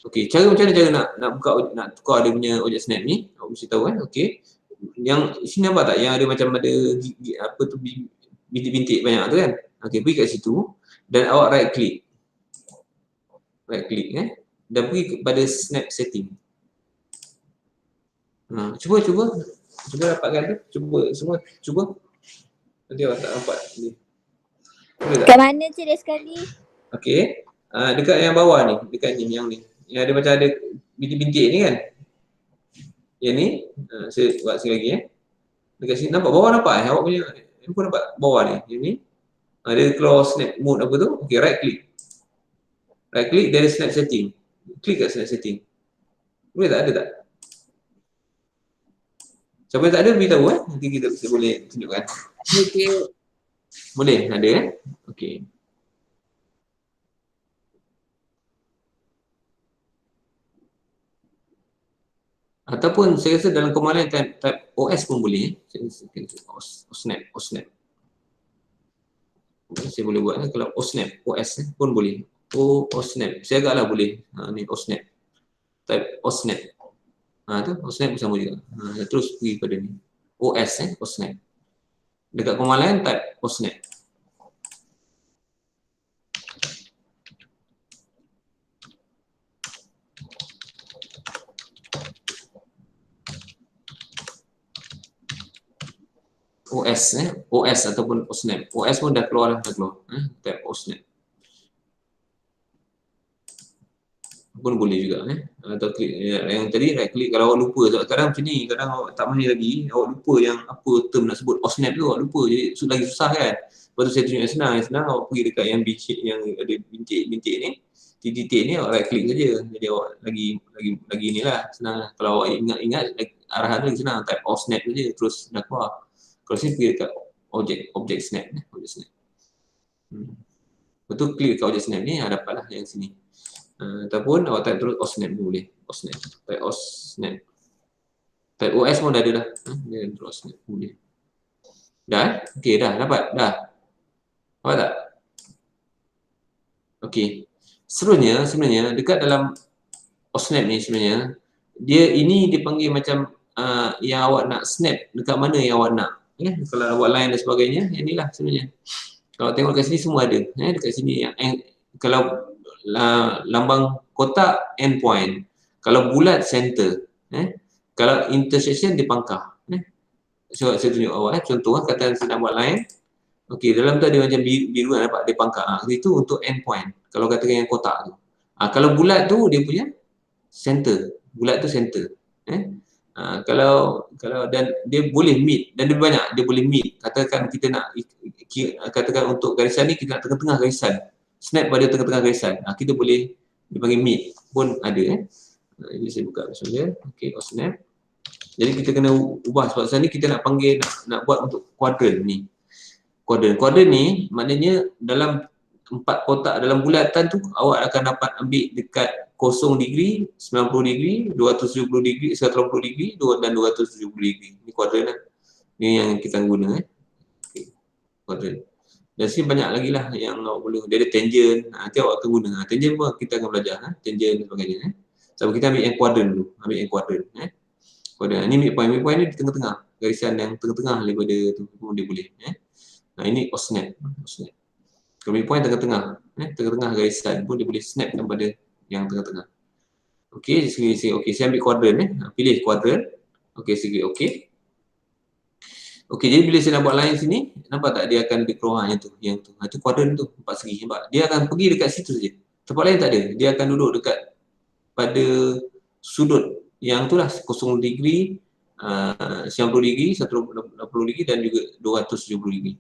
Okey, macam mana cara nak buka, nak tukar dia punya objek snap ni? Awak mesti tahu Okey. Yang sini nampak tak yang ada macam ada apa tu bintik-bintik banyak tu kan? Okey, pergi kat situ dan awak right click. Right click dan pergi kepada snap setting. Cuba dapatkan tu. Cuba. Nanti awak tak nampak ni. Kat mana cik dia sekali? Okey. Dekat yang bawah ni, dekat ni yang ni. Yang ada macam ada bintik-bintik ni kan. Yang ni, saya buat sekali lagi Dekat sini nampak bawah nampak awak punya handphone nampak bawah ni. Yang ni. Dia keluar snap mode apa tu. Okey, right click. Right click dari snap setting. Klik kat snap setting. Boleh tak? Ada tak? Siapa yang tak ada beritahu nanti kita boleh tunjukkan. Okey. Boleh? Ada Okey. Ataupun saya rasa dalam command line type OS pun boleh. Snap. Saya boleh buat kalau OSnap, OS pun boleh. OSnap. Saya agaklah boleh. Ni OSnap. Type OSnap. Tu OSnap pun sama juga. Terus pergi pada ni. OS OSNet. Dekat command line type OSNet. OS ataupun OSNet. OS pun dah keluar type OSNet. Pun boleh juga atau klik yang tadi right click kalau awak lupa. Kadang macam ni, kadang awak tak mahir lagi, awak lupa yang apa term nak sebut OSNet tu, awak lupa, jadi lagi susah kan. Lepas tu saya tunjuk yang senang, awak pergi dekat yang bincik yang ada bintik-bintik ni, titik-titik ni awak right click saja. Jadi awak lagi inilah senang. Kalau awak ingat arahan tu lagi senang, type OSNet saja terus dah keluar. Kalau sini pergi dekat object snap object snap. Betul, klik dekat object snap ni dapatlah yang sini. Ataupun awak type terus OSNet pun boleh. OSNet, type OSNet. Type OS pun dah ada dah. Dia terus OSNet boleh. Dah? Okey, dah dapat. Dah. Nampak tak? Okey. Sebenarnya dekat dalam OSNet ni sebenarnya ini dipanggil macam yang awak nak snap dekat mana yang awak nak. Kalau awak line dan sebagainya, inilah sebenarnya. Kalau tengok kat sini semua ada. Dekat sini yang kalau lambang kotak endpoint, kalau bulat center, kalau intersection dia pangkah. So, saya tunjuk awak contoh kata saya nak buat line. Okey, dalam tu ada macam biru nampak dia pangkah. Itu untuk endpoint. Kalau katakan yang kotak tu. Kalau bulat tu dia punya center. Bulat tu center. Kalau dan dia boleh meet dan dia banyak, dia boleh meet. Katakan kita nak katakan untuk garisan ni kita nak tengah-tengah garisan. Snap pada tengah-tengah garisan. Kita boleh dipanggil meet pun ada. Jadi saya buka macam dia. Okey, snap. Jadi kita kena ubah sebab sekarang ni kita nak panggil nak buat untuk kuadran ni. Kuadran ni maknanya dalam 4 kotak dalam bulatan tu awak akan dapat ambil dekat 0 degree, 90 degree, 270 degree, 180 degree dan 270 degree. Ini kuadran lah. Ini yang kita guna okay. Kuadran. Dan sini banyak lagi lah yang awak boleh. Dia ada tangent. Nanti awak akan guna. Tangent pun kita akan belajar. Tangent dan sebagainya. So kita ambil yang kuadran dulu. Ambil yang kuadran. Kuadran. Ini midpoint. Midpoint ni di tengah-tengah. Garisan yang tengah-tengah daripada tu pun dia boleh. Ini OSNet. Kalau midpoint tengah-tengah. Tengah-tengah garisan pun dia boleh snap kepada yang tengah-tengah. Okey, okey, saya ambil kuadran pilih kuadran. Okey, saya klik okey. Okey, jadi bila saya nak buat line sini, nampak tak dia akan dikeluar yang tu. Itu kuadran tu, 4 segi. Nampak? Dia akan pergi dekat situ saja. Tempat lain tak ada. Dia akan duduk dekat pada sudut yang tu lah 0 degree, 90 degree, 180 degree dan juga 270 degree.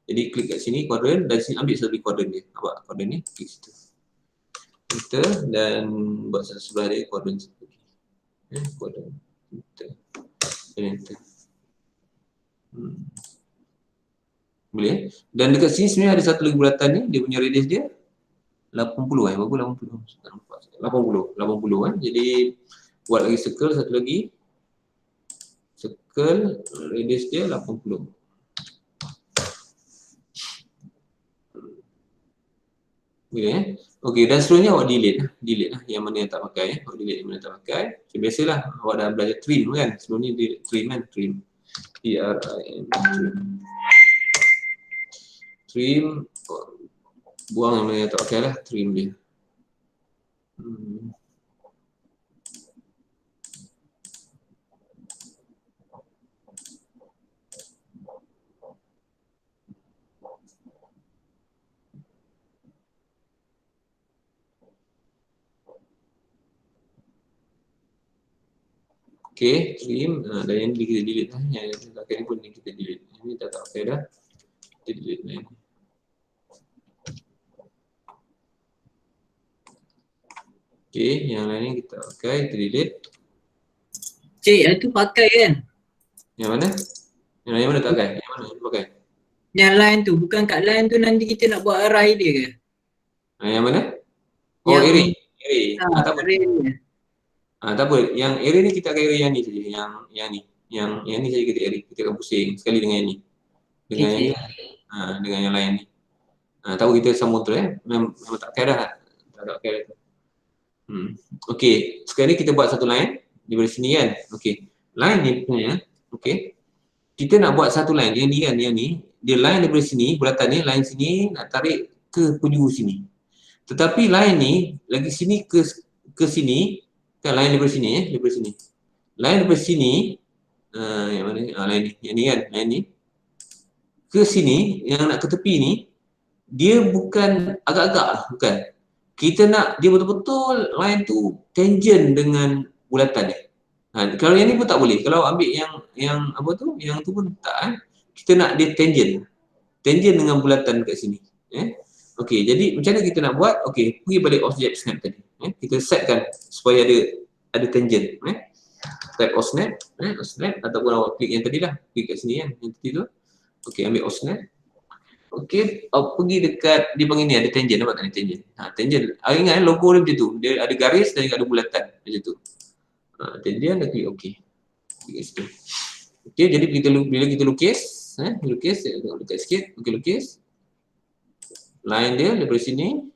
Jadi klik kat sini kuadran dan sini ambil satu kuadran dia. Nampak kuadran ni? Klik situ. Enter dan buat sebelah dia kuadran situ. Kuadran. Enter. Boleh. Dan dekat sini sebenarnya ada satu lagi bulatan ni, dia punya radius dia 80 berapa 80 Jadi buat lagi circle satu lagi. Circle radius dia 80. Boleh Okey, dan seterusnya awak delete lah yang mana yang tak pakai awak delete yang mana tak pakai. So, biasalah awak dah belajar trim kan. Sebelum ni dia trim kan, trim. Trim buang yang mana yang tak pakai lah, trim dia. Okey, trim. Dan yang ni kita delete lah. Yang tak pakai ni pun kita delete. Ini dah tak pakai dah. Kita delete ni. Okey, yang lain ni kita pakai, kita delete. Cik, yang tu pakai kan? Yang mana? Yang mana tak pakai? Yang mana pakai? Yang line tu, bukan kat line tu nanti kita nak buat array dia ke? Yang mana? Oh, array. Tak apa. Array dia. Tak apa, yang array ni kita akan array yang ni saja, yang ni saja kita array. Kita akan pusing sekali dengan yang ni. Dengan yang ni, dengan yang lain ni. Tahu kita sambung tu memang tak pakai dah. Tak pakai dah. Okey, sekarang ni kita buat satu line di sini kan. Okey. Line ni punya, okey. kita nak buat satu line, yang ni, dia line daripada sini, bulatan ni, line sini, nak tarik ke penjuru sini. Tetapi line ni, lagi sini ke sini, kan line daripada sini, daripada sini. Line daripada sini, yang mana ni? Line ni, yang ni kan, line ni. Ke sini, yang nak ke tepi ni, dia bukan agak-agak lah, bukan. Kita nak dia betul-betul line tu tangent dengan bulatan ni. Kalau yang ni pun tak boleh. Kalau ambil yang apa tu, yang tu pun tak. Kita nak dia tangent dengan bulatan kat sini. Okey, jadi macam mana kita nak buat? Okey, pergi balik object snap tadi. Kita setkan supaya ada tangent. Type of snap, snap ataupun awak klik yang tadi lah. Klik kat sini kan, yang tadi tu. Okey, ambil of snap. Okey, pergi dekat, dia panggil ni ada tangent, nampak tak ni tangent? Tangent. Ingat logo dia macam tu. Dia ada garis dan ada bulatan macam tu. Tangent dah klik okey. Klik situ. Okey, jadi bila kita lukis, lukis dekat sikit, okey lukis. Line dia daripada sini.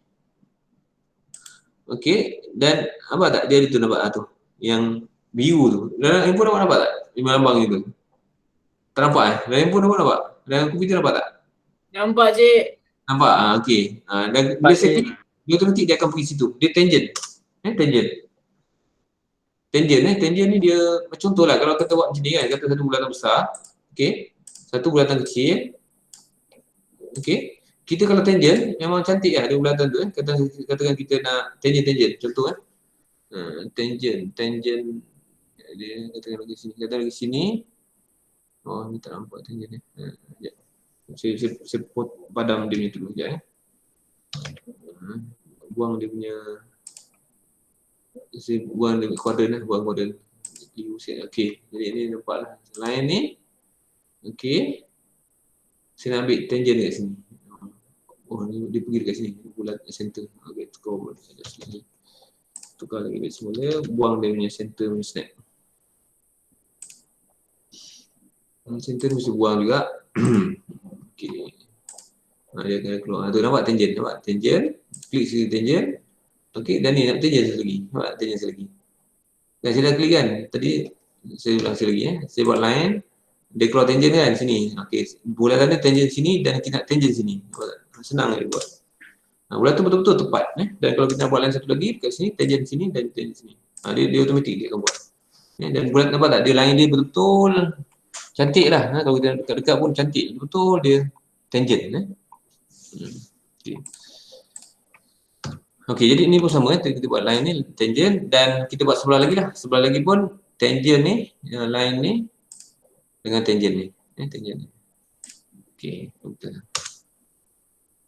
Okey, dan nampak tak dia tu nampak tu. Yang biru tu. Dalam handphone nampak tak? Lambang itu. Tak nampak Dalam handphone nampak? Dalam komputer nampak tak? Nampak cik. Nampak? Okey. Dan bila saya klik, dia otomatik dia akan pergi situ. Dia tangent. Tangent ni dia contohlah kalau kita buat macam ni kan, kata satu bulatan besar, okey. Satu bulatan kecil. Okey. Kita kalau tangent memang cantik lah dia bulatan tu katakan kita nak tangent contoh kan. Tangent dia katakan lagi sini. Oh ni tak nampak tangent ni. Sekejap. Saya padam dia punya dulu sekejap buang dia punya, saya buang dia quadrant buang quadrant. Okey, jadi ni nampaklah line ni. Okey, saya nak ambil tangent dekat sini. Oh ni dia pergi dekat sini, bulat center. Okey, tukar lagi bit semula, buang dia punya center punya snap. Center mesti buang juga. Okey. Dia akan keluar. Tu nampak tangent, klik sini tangent. Okey, dan ni nak tangent sekali. Nampak tangent sekali. Dan saya dah klik kan. Tadi saya ulang sekali lagi Saya buat line. Dia keluar tangent kan sini. Okey, bulatan dia tangent sini dan kita nak tangent sini. Senang dia buat. Bulatan betul-betul tepat Dan kalau kita nak buat line satu lagi dekat sini, tangent sini dan tangent sini. Dia otomatik dia akan buat. Dan bulatan nampak tak? Dia line dia betul-betul cantik lah. Kalau kita dekat-dekat pun cantik. Betul dia tangent. Okey, jadi ni pun sama kita buat line ni tangent dan kita buat sebelah lagi lah. Sebelah lagi pun tangent ni, line ni dengan tangent ni. Tangent ni. Okey, betul.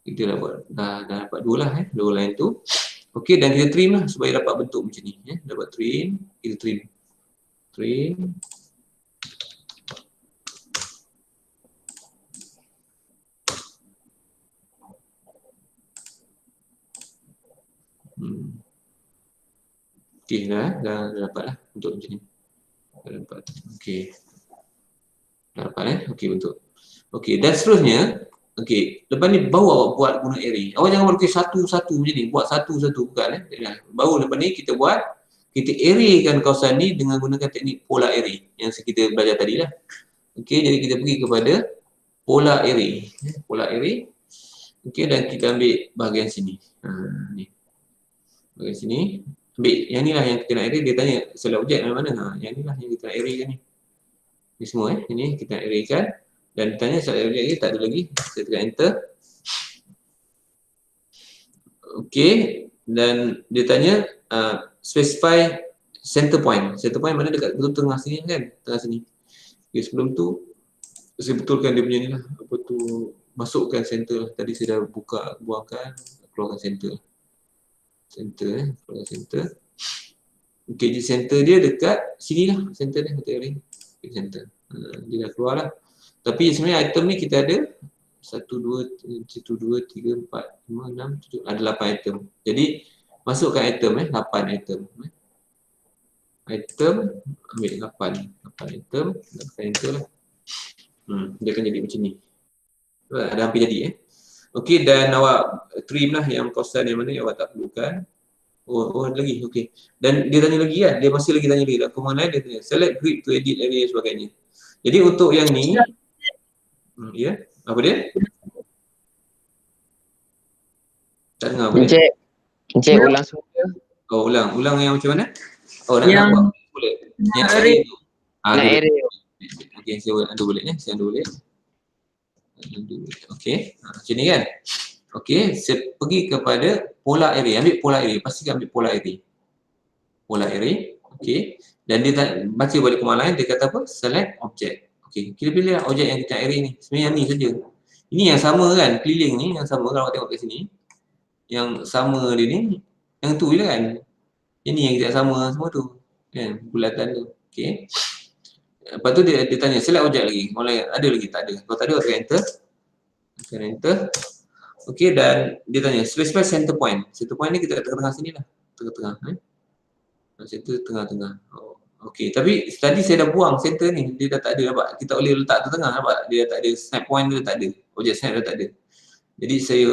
Kita dah buat dah dapat dua lah dua line tu. Okey, dan kita trim lah supaya dapat bentuk macam ni dapat trim, kita trim. Okey, dah dapat lah untuk macam ni. Dah dapat. Okey. Dah dapat Okey, bentuk. Okey, dan seterusnya, okey, lepas ni baru awak buat guna array. Awak jangan melukis satu-satu macam ni, buat satu-satu bukan Baru lepas ni kita arraykan kawasan ni dengan gunakan teknik polar array yang kita belajar tadi lah. Okey, jadi kita pergi kepada polar array. Okey, dan kita ambil bahagian sini. Ni. Bahagian sini. Ambil yang ni lah yang kita nak array. Dia tanya select objek mana? Yang ni lah yang kita nak arraykan ni. Ni semua ini kita nak arraykan. Dan ditanya select objek ni tak ada lagi. Saya tekan enter. Okey, dan dia tanya specify center point. Center point mana dekat betul tengah sini kan? Tengah sini. Okay, sebelum tu saya betulkan dia punya ni lah. Apa tu, masukkan center lah. Tadi saya dah buangkan, keluarkan center. Keluarkan center. Okey, jadi center dia dekat sini lah. Center dia, center. Dia dah keluar lah. Tapi sebenarnya item ni kita ada 1, 2, 3, 4, 5, 6, 7, ada 8 item. Jadi masukkan item 8 item. Ambil 8 item, tekan enter lah. Dia akan jadi macam ni. Dah hampir jadi Okey, dan awak trim lah yang kawasan yang mana yang awak tak perlukan. Oh lagi, okey. Dan dia tanya lagi kan, dia masih lagi tanya lagi. Command line dia tanya select grid to edit area dan sebagainya. Jadi untuk yang ni, ya, apa dia? Tak dengar apa dia? Encik, Encik ulang semula. Oh, ulang yang macam mana? Oh, nak Yang buat boleh. Yang array. array tu. Ah, Nak tu. array. Okey, saya undo balik ni. Saya undo balik. Okey, macam ni kan? Okey, saya pergi kepada polar array. Ambil polar array. Pastikan ambil polar array. Polar array. Okey. Dan dia baca balik command line, dia kata apa? Select object. Okey, kita pilih objek yang kita array ni. Sebenarnya yang ni saja. Ini yang sama kan? Keliling ni yang sama kalau tengok kat sini. Yang sama dia ni, yang tu je kan? Yang ni yang kita sama semua tu. Kan? Bulatan tu. Okey. Lepas tu dia tanya, select objek lagi. Mulai ada lagi? Tak ada. Kalau tak ada, tekan enter. Tekan enter. Okey, dan dia tanya, specify center point. Center point ni kita kat tengah-tengah sini lah. Tengah-tengah. Center tengah-tengah. Oh, okey, tapi tadi saya dah buang center ni. Dia dah tak ada. Nampak? Kita boleh letak tengah. Nampak? Dia dah tak ada. Snap point dia tak ada. Objek snap dah tak ada. Jadi saya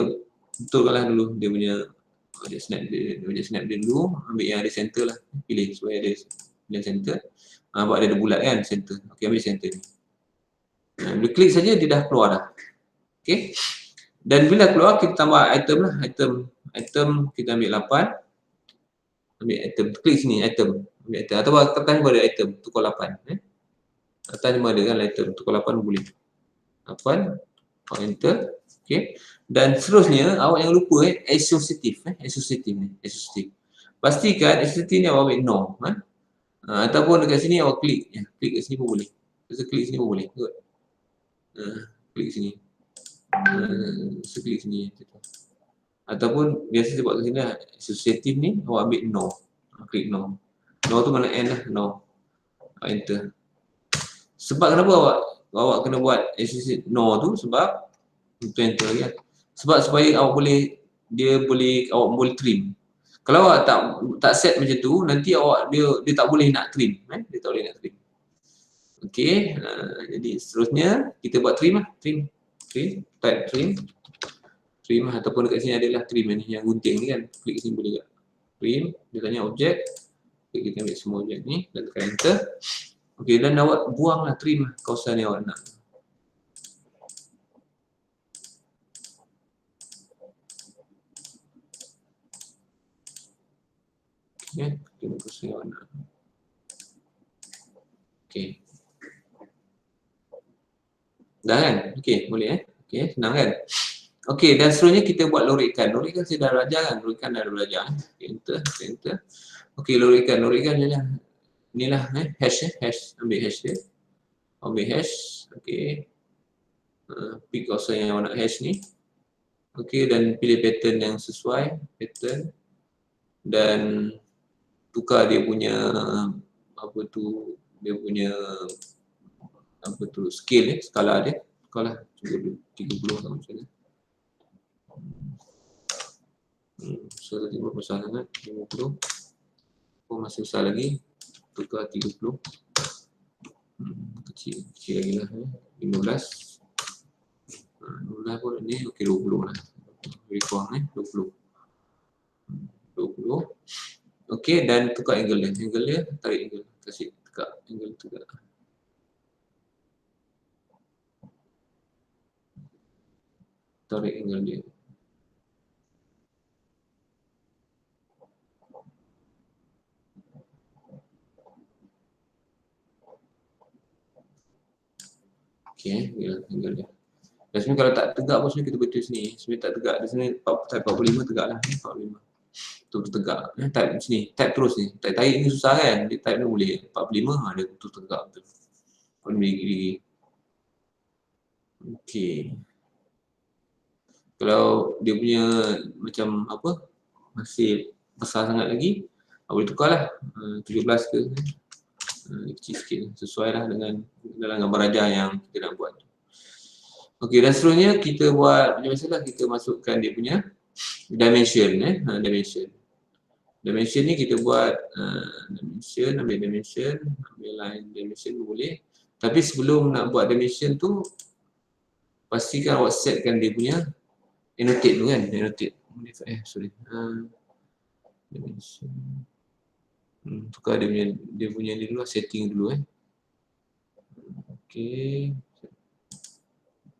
betulkanlah dulu dia punya objek snap dia dulu. Ambil yang ada center lah. Pilih supaya ada yang center. Nampak dia ada bulat kan center. Okey, ambil center ni. Bila klik saja dia dah keluar dah. Okey. Dan bila keluar kita tambah item lah. Item kita ambil 8. Ambil item. Klik sini item. Ambil item. Atau tekan pada item. Tukar 8. Atas ni ada kan item. Tukar 8 boleh. 8. Enter. Okey. Dan seterusnya awak jangan lupa associative. Associative ni. Associative. Pastikan associative ni awak ambil no. Ataupun dekat sini awak klik. Klik kat sini pun boleh. Klik sini pun boleh. Klik sini. Klik sini. Ataupun biasa saya buat kat sini lah. Associative ni awak ambil no. Klik no. No tu mana end lah. No. Enter. Sebab kenapa awak kena buat associative no tu? Sebab itu enter lagi kan. Sebab supaya awak awak boleh trim. Kalau awak tak set macam tu, nanti dia tak boleh nak trim. Dia tak boleh nak trim. Okey, jadi seterusnya kita buat trim lah. Trim. Type trim. Trim lah. Ataupun dekat sini adalah trim ni, yang gunting ni kan. Klik sini boleh juga. Trim. Dia tanya objek. Kita ambil semua objek ni dan tekan enter. Okey, dan awak buanglah trim lah kawasan yang awak nak. Okay, tengok kursi warna. Okey. Dah kan? Okey, boleh Okey, senang kan? Okey, dan seterusnya kita buat lorikan. Lorikan saya dah belajar kan? Lorikan dah belajar. Enter. Okey, lorikan je lah. Inilah hash. Ambil hash dia. Ambil hash. Okey. Pick kawasan yang awak nak hash ni. Okey, dan pilih pattern yang sesuai. Pattern. Dan tukar dia punya scale skala dia. Tukarlah 30 sama macam ni. 130 besar sangat, 50. Oh, masih besar lagi. Tukar 30. Kecil lagi lah 15. 15 pun ni okey 20 lah. Lebih kurang 20. Okey, dan tukar angle dia. Tarik angle. Kasih tegak angle tegak. Tarik angle dia. Okey, angle dia. Dan sebenarnya kalau tak tegak pun sebenarnya kita betul sini. Sebenarnya tak tegak. Di sini type 45 tegak lah. 45. Tu tegak. Type sini. Type terus ni. Type tarik ni susah kan. Dia type ni boleh. 45 ada tu tegak betul. Kau ni gigi. Okey. Kalau dia punya macam apa, masih besar sangat lagi, boleh tukar lah 17 ke. Kecil sikit. Sesuai lah dengan dalam gambar rajah yang kita nak buat. Okey, dan seterusnya kita buat macam biasalah, kita masukkan dia punya dimension. Dimension ni kita buat ambil dimension, ambil line dimension boleh. Tapi sebelum nak buat dimension tu, pastikan awak setkan dia punya annotate tu kan, annotate. Dimension. Tukar dia punya ni dulu, setting dulu Okey.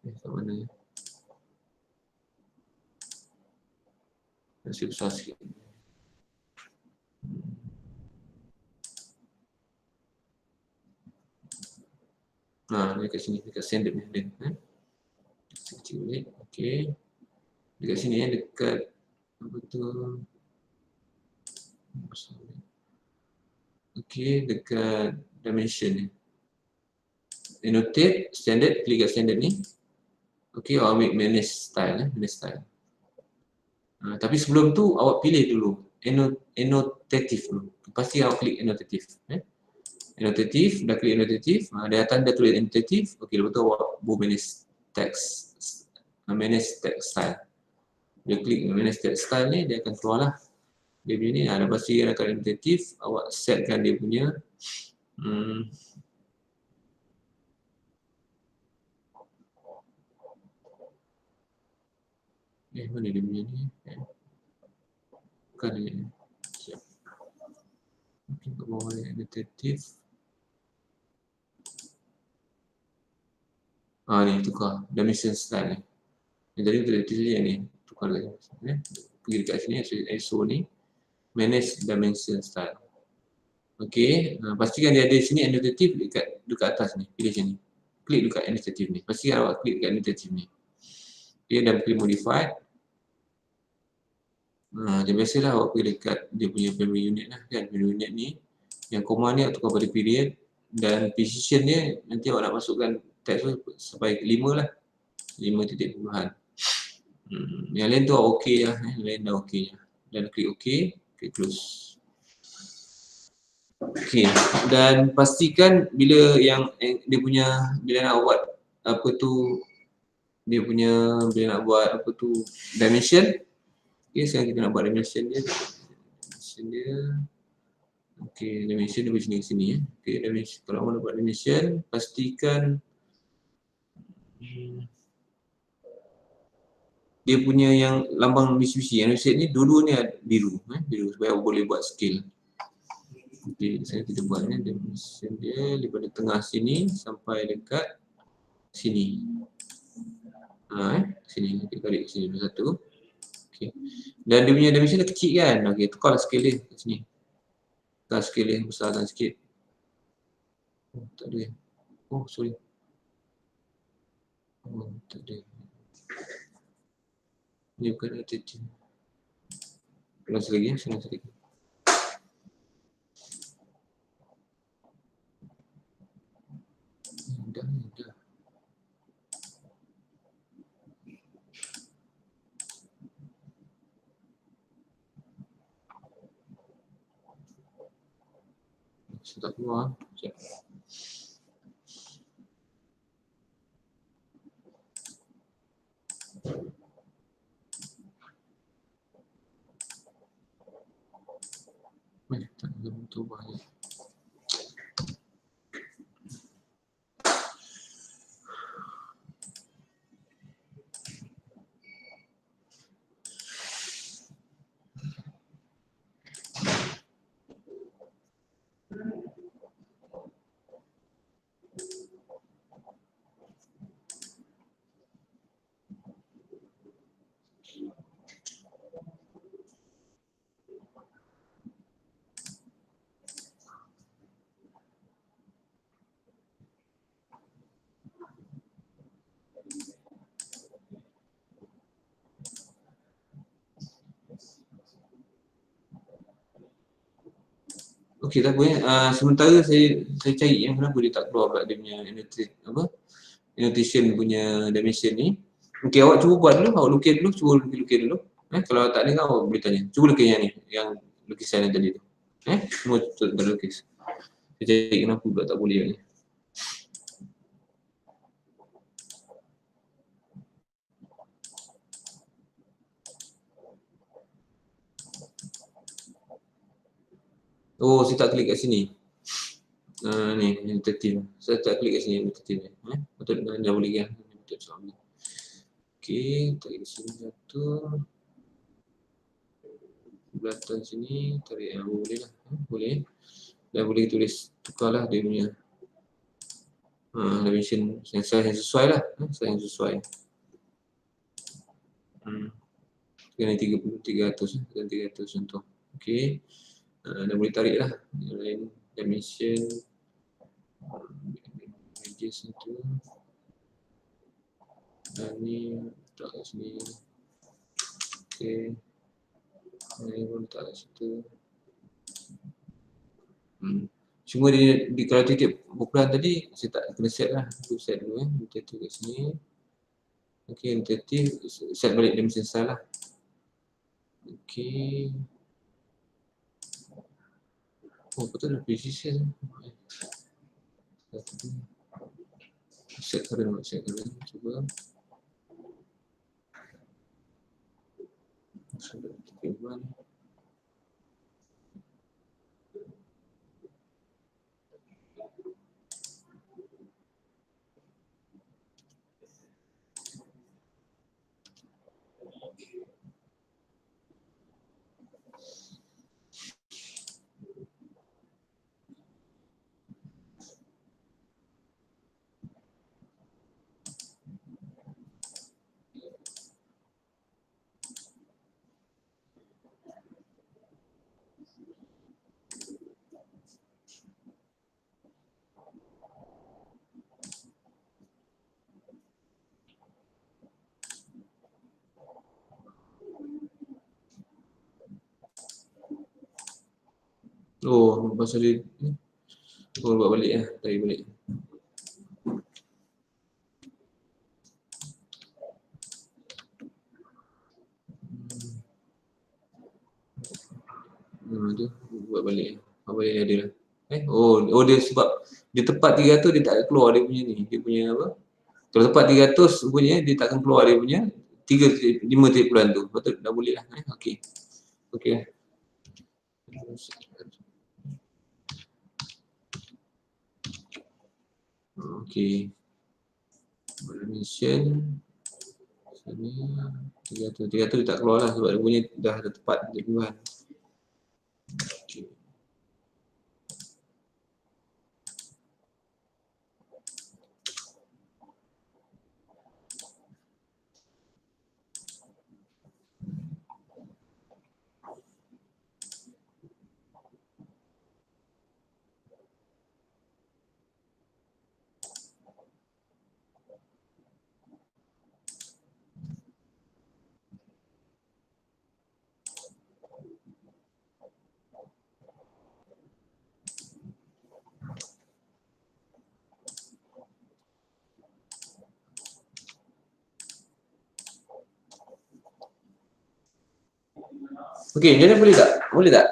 Kat mana ya? Masih besar sikit. Dekat sini, dekat standard ni ada. Kecil balik. Okey. Dekat sini dekat apa tu? Okey, dekat dimension ni. Annotate, standard, klik kat standard ni. Okey, awak ambil manage style, manage style. Tapi sebelum tu awak pilih dulu annotative dulu. Pasti awak klik annotative. Annotative, dah klik annotative, di atas dah tulis annotative. Okey, lepas tu awak manage text, manage text style. Dia klik manage text style ni, dia akan keluar lah. Dia punya ni, dah pasti akan annotative, awak setkan dia punya mana dia punya ni? Bukan dia ni. Mungkin kat bawah ni annotative. Ni tukar dimension style ni. Yang tadi kita tulis yang ni, tukar lagi. Pergi dekat sini, ISO ni, manage dimension style. Okey, pastikan dia ada sini annotative dekat atas ni, pilih sini. Klik dekat annotative ni. Pastikan awak klik dekat annotative ni. Okey, dan pilih modified. Dia biasalah awak pergi dekat dia punya family unit lah kan. Family unit ni, yang koma ni awak tukar pada period dan precision dia nanti awak nak masukkan teks tu sampai 5 lah. 5 titik puluhan. Yang lain tu okey lah, yang lain dah okey lah. Dan klik okey, klik close. Okey, dan pastikan bila yang dia punya, bila nak buat apa tu, dia punya, bila nak buat apa tu dimension. Okey, sekarang kita nak buat dimension dia. Okey, dimension dia dari sini ya. Okey, dimension, kalau awak nak buat dimension, pastikan dia punya yang lambang Mitsubishi, yang set ni dua-duanya biru, biru supaya awak boleh buat scale. Okey, saya kita buat ni dimension dia daripada tengah sini sampai dekat sini. Sini kita tarik sini satu. Okey. Dan dia punya dimension dah kecil kan. Okey, tukarlah scale dia kat sini. Tukar scale dia, besarkan sikit. Tak ada. Sorry. Tak ada. Ni bukan attitude. Ulang lagi, ulang lagi. Dah. Tak keluar. Sekejap. Tak ada bentuk bahaya. Okey, tak apa ya. Sementara saya cari yang kenapa dia tak keluar pula dia punya annotation punya dimension ni. Okey, awak cuba buat dulu, awak lukis dulu, cuba lukis dulu. Kalau tak ada awak boleh tanya. Cuba lukis yang ni, yang lukisan yang tadi tu. Semua tak lukis. Saya cari kenapa pula tak boleh yang ni. Saya tak klik kat sini. Ni, annotative. Saya tak klik kat sini annotative ni. Betul dah boleh kan? Okey, tarik sini satu. Belakang sini, tarik boleh lah. Boleh. Dan boleh tulis, tukarlah dia punya Dimension size yang sesuai lah. Size yang sesuai. Kena 300 dan 300 contoh. Okey. Dah boleh tarik lah. Yang lain dimension radius itu. Dan ni letak kat sini. Okey. Ni pun letak kat situ. Cuma dia kalau titik kumpulan tadi saya tak kena set lah. Aku set dulu M30 kat sini. Okey, M30 set balik dimension style lah. Okey. Oh, betul dah precision. Set current, cuba. Sudah tiba. Oh, pasal dia buat balik lah, tarik balik. Tu buat balik. Apa balik dia ada lah. Oh dia sebab dia tepat 300 dia tak keluar dia punya ni. Dia punya apa? Kalau tepat 300 punya dia tak akan keluar dia punya 5 titik bulan tu. Betul dah boleh lah. Okey. Okey. Okey. Dimension sini 300 dia tak keluar lah sebab dia punya dah tepat dia bulan. Okey. Okey, jadi boleh tak? Boleh tak?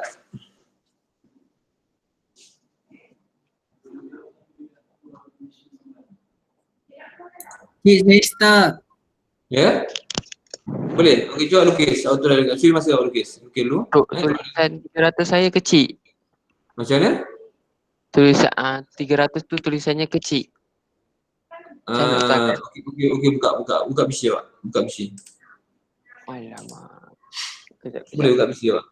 Cik, saya start. Ya? Boleh? Okey, cuba lukis. Auto dah dekat. Suri masa awak lukis. Lukis dulu. Tulisan 300 saya kecil. Macam mana? Tulisan 300 tu tulisannya kecil. Okey, buka PC awak. Buka PC. Alamak. Kejap. Boleh buka PC awak.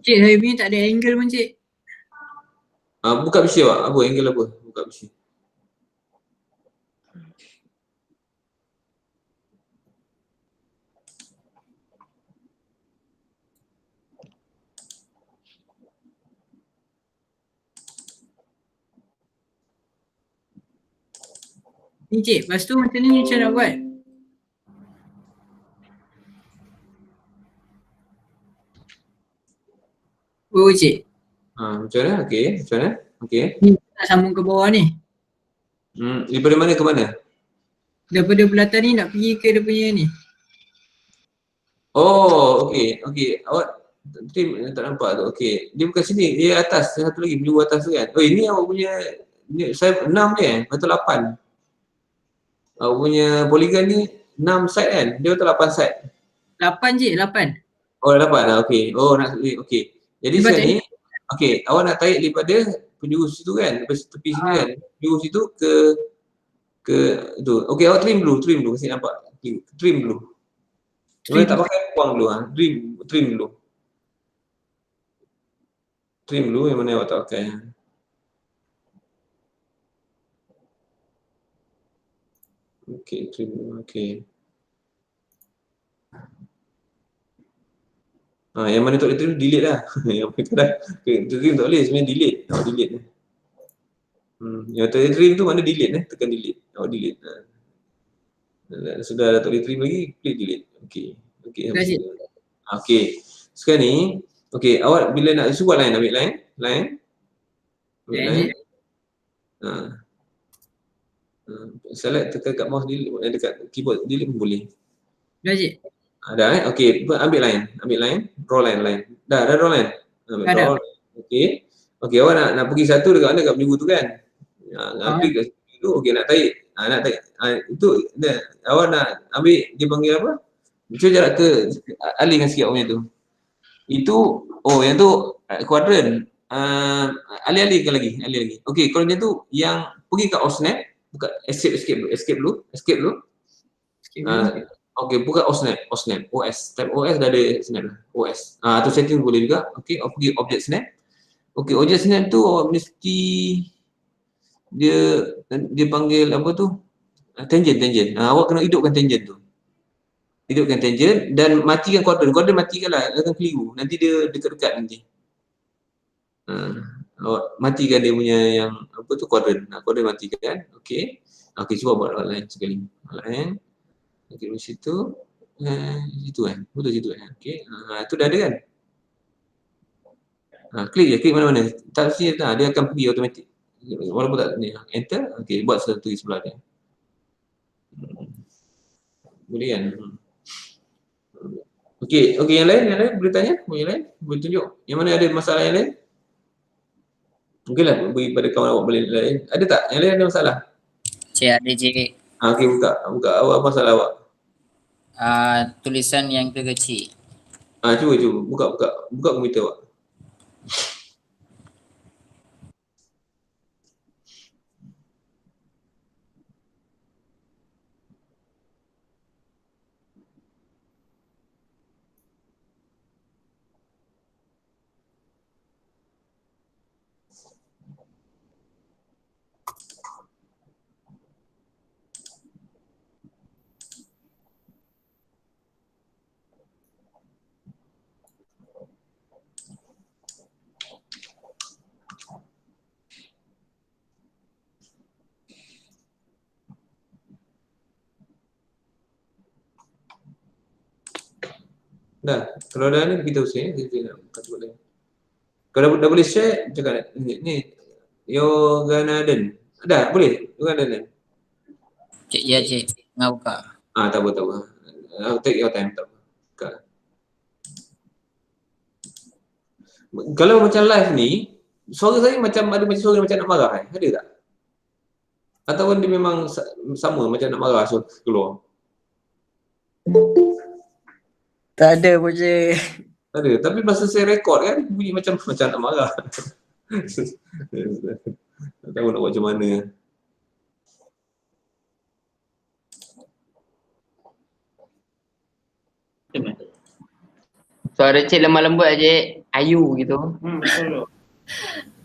Cik, saya punya tak ada angle pun cik. Buka PC awak. Apa angle apa? Buka PC. Ni cik, lepas tu macam ni macam nak buat? Oh cik, Macam mana? Okey, macam mana? Okey. ni nak sambung ke bawah ni. Daripada mana ke mana? Daripada belakang ni nak pergi ke dia punya ni. Oh, okey. Awak trim tak nampak tu. Okey. Dia bukan sini, dia atas. Satu lagi view atas tu kan. Oh, ini awak punya ni saya 6 ni betul 8. Awak punya polygon ni 6 side kan? Dia betul 8 side. 8 cik, 8. Oh, 8 lah. Okey. Oh, nak okey. Jadi sekarang ni awak nak tarik daripada penjuru situ kan? Daripada tepi sini kan? Penjuru situ ke tu. Okey, awak trim dulu kasi nampak. Trim dulu. Boleh tak pakai buang dulu trim dulu. Trim dulu yang mana awak tak pakai. Okay, trim. Okay. Yang mana tak boleh trim, delete lah. Yang mana trim tak boleh, sebenarnya delete. Awak delete. Yang tak boleh trim tu mana delete tekan delete. Awak delete. Sudah tak boleh trim lagi, klik delete. Okay. Okay. Dah, Cik. Okay. Sekarang ni, okay, awak bila nak buat line, ambil line. Ambil Ya, line. Cik. Select tekan kat mouse delete, dekat keyboard delete pun boleh. Dah, Cik. Dah okay, ambil line, draw line. Dah draw line. Draw. Okay. Okay, awak nak pergi satu dekat mana, kat minggu tu kan? Klik kat situ, okay, nak tarik. Itu awak nak ambil, dia panggil apa? Cuba jarak ke, alihkan sikit awak punya tu. Itu, yang tu quadrant. Alih-alihkan lagi. Okay, kalau macam tu, yang pergi kat off snap, buka escape dulu. Okay, buka off snap. OS. Type OS dah ada snap lah. OS. Tu setting boleh juga. Okay, pergi object snap. Okay, object snap tu awak mesti dia panggil apa tu? Tangent. Awak kena hidupkan tangent tu. Dan matikan quadrant. Quadrant matikan lah, akan keliru. Nanti dia dekat-dekat nanti. Awak matikan dia punya yang apa tu, quadrant. Quadrant matikan. Okay. Okay, cuba buat line sekali. Line. Okay, di situ. Situ kan. Betul situ kan. Okay. Itu dah ada kan. Klik mana-mana. Tak mesti dia akan pergi automatik. Walaupun tak ni. Enter. Okay, buat satu di sebelah dia. Boleh kan? Okay, yang lain boleh tanya? Yang lain boleh tunjuk. Yang mana ada masalah yang lain? Mungkinlah beri pada kawan awak boleh lain. Ada tak? Yang lain ada masalah? Cik ada cik. Okay, buka awak masalah awak. Tulisan yang kecil. Cuba buka komputer awak. Dah, kalau dah ni kita usah kalau dah boleh share, cakap ni Yoganaden. Dah boleh? Yoganaden. Cik ya cik. Tengah buka. Tak apa. Take your time, tak apa. Buka. Kalau macam live ni, suara saya ada macam suara macam nak marah Ada tak? Ataupun dia memang sama macam nak marah so keluar? Tak ada pun je. Tak ada, tapi masa saya rekod kan bunyi macam nak marah. Tak tahu nak buat macam mana. Suara cik lemah lembut je. Ayu gitu. Betul.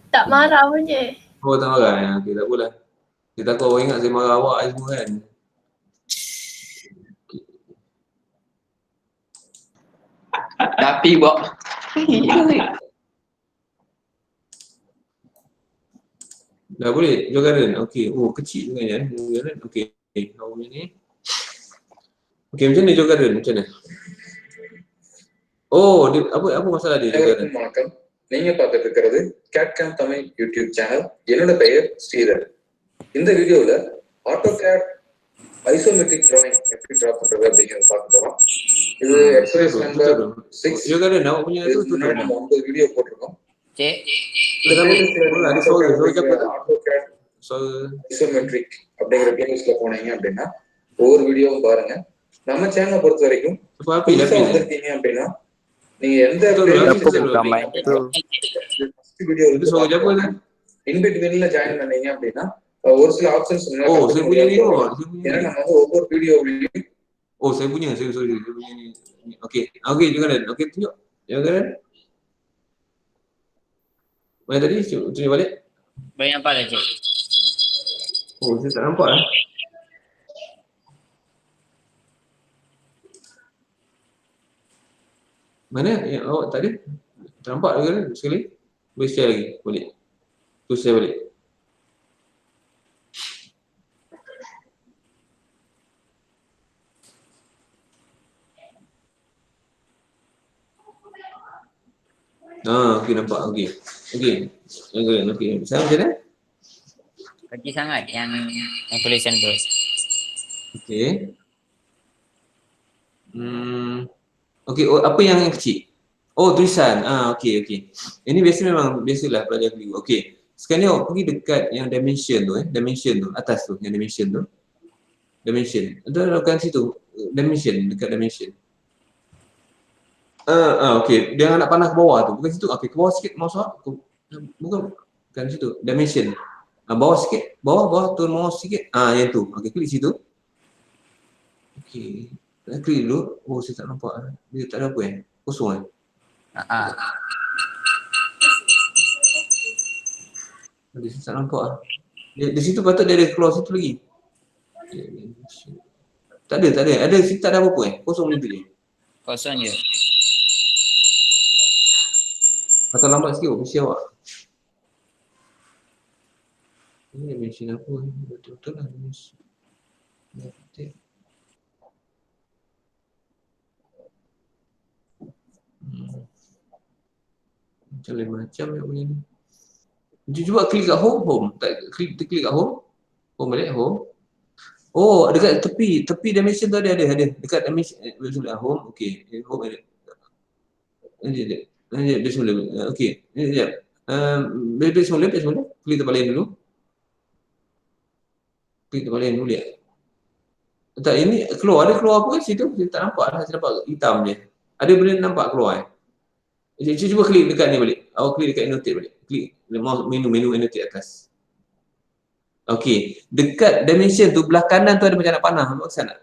Tak marah pun je. Tak marah okay, tak apalah. Dia takut orang ingat saya marah awak semua kan. Tapi buat. Dah boleh? Jogaran. Okey. Kecil juga ya. Jogaran. Okey. Kau ni. Okey, macam ni Jogaran? Macam mana? Dia, apa masalah dia Jogaran? வணக்கம். நீங்க பார்த்துட்டு இருக்கிறது கேட்காம் Tamil YouTube channel. என்னோட பெயர் ஸ்ரீதர். இந்த வீடியோல AutoCAD isometric drawing எப்படி டிரா பண்றது அப்படிங்கறத பார்க்க போறோம். இது exercise number 6. Jogaran awak punya tu நம்ம 9 வீடியோ போட்டுருக்கோம். Cik. Ada soal apa tu? AutoCAD Soal isometric அப்படிங்கிற பிளேலிஸ்ட்ல போனீங்க அப்படின்னா ஒவ்வொரு வீடியோவும் பாருங்க. நம்ம சேனலை பொறுத்த வரைக்கும் புதுசா வந்திருக்கீங்க அப்படின்னா நீங்க எந்த வீடியோ இன் பிட்வீன்ல ஜாயின் பண்ணீங்க அப்படின்னா ஒரு சில ஆப்ஷன்ஸ் ஏன்னா நம்ம வந்து ஒவ்வொரு வீடியோவிலையும் saya punya ni. Okey Jogaran. Okey tunjuk Jogaran. Mana tadi? Tunjuk balik. Baik nampak tak cik? Saya tak nampak lah. Mana yang awak tak ada? Ternampak ke sekali? Boleh share lagi, balik. Tu share balik. Okey nampak. Okey. Okey. Saya macam mana? Kecil sangat yang tulisan tu. Okey. Okey, apa yang kecil? Oh, tulisan. Okey. Ini memang biasalah pelajar keliru. Okey. Sekarang ni awak pergi dekat yang dimension tu dimension tu, atas tu, yang dimension tu. Dimension. Ada kat situ. Dimension, dekat dimension. Okey. Dia nak panah ke bawah tu. Bukan situ. Okey, ke bawah sikit mouse awak. Bukan situ. Dimension. Bawah sikit. Bawah turun mouse sikit. Yang tu. Okey, klik situ. Okey. Klik dulu. Oh, saya tak nampak. Dia tak ada apa kosong Dia tak nampak di situ patut dia ada keluar situ lagi. Tak ada. Ada situ tak ada apa-apa kosong macam tu je. Kosong je. Atau lambat sikit mesti awak. Ini mesin apa ni? Betul-betul lah mesin. Macam lain macam yang punya ni. Cuba klik kat home. Tak klik kat home. Home balik home. Oh, dekat tepi dimension tu ada. Dekat dimension home. Okey. Home ada. Ini dia semula. Okey. Ini sekejap. Balik semula. Klik tempat lain dulu. Lihat. Tak, ini ada keluar apa situ? Saya tak nampak dah. Saya nampak hitam je. Ada benda nampak keluar Cuba klik dekat ni balik. Awak klik dekat annotate balik. Klik menu annotate atas. Okey. Dekat dimension tu belah kanan tu ada macam nak panah. Nampak ke sana?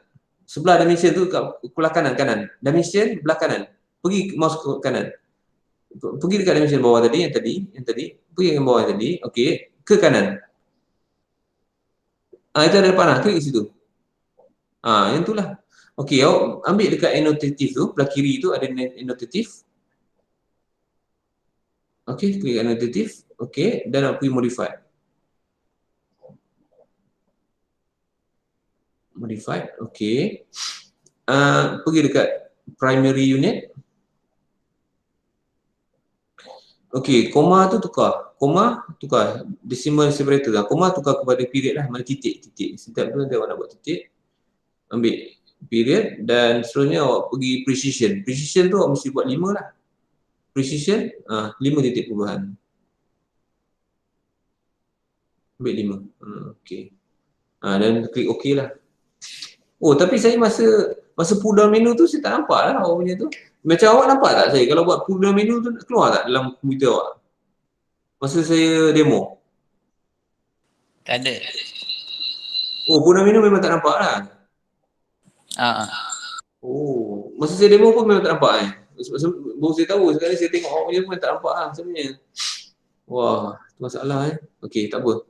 Sebelah dimension tu kat belah kanan. Dimension belah kanan. Pergi mouse ke kanan. Pergi dekat dimension bawah tadi yang tadi. Pergi ke bawah tadi. Okey. Ke kanan. Itu ada panah. Klik situ. Yang tu lah. Okey, awak ambil dekat annotative tu, belah kiri tu ada annotative. Okey, klik annotative. Okey, dan awak pergi modify. Okey. Pergi dekat primary unit. Okey, koma tu tukar. Decimal separator lah. Koma tukar kepada period lah. Mana titik. Setiap tu nanti awak nak buat titik. Ambil period dan seterusnya awak pergi precision. Precision tu awak mesti buat 5 lah. Precision 5 titik perubahan. Ambil 5. Okey. Dan klik OK lah. Oh, tapi saya masa pull down menu tu saya tak nampak lah awak punya tu. Macam awak nampak tak saya kalau buat pull down menu tu keluar tak dalam komputer awak? Masa saya demo. Tak ada. Oh, pull down menu memang tak nampak lah. Oh, masa saya demo pun memang tak nampak baru saya tahu, sekarang saya tengok awak punya pun tak nampak lah sebenarnya. Wah, tu masalah Okey, tak apa.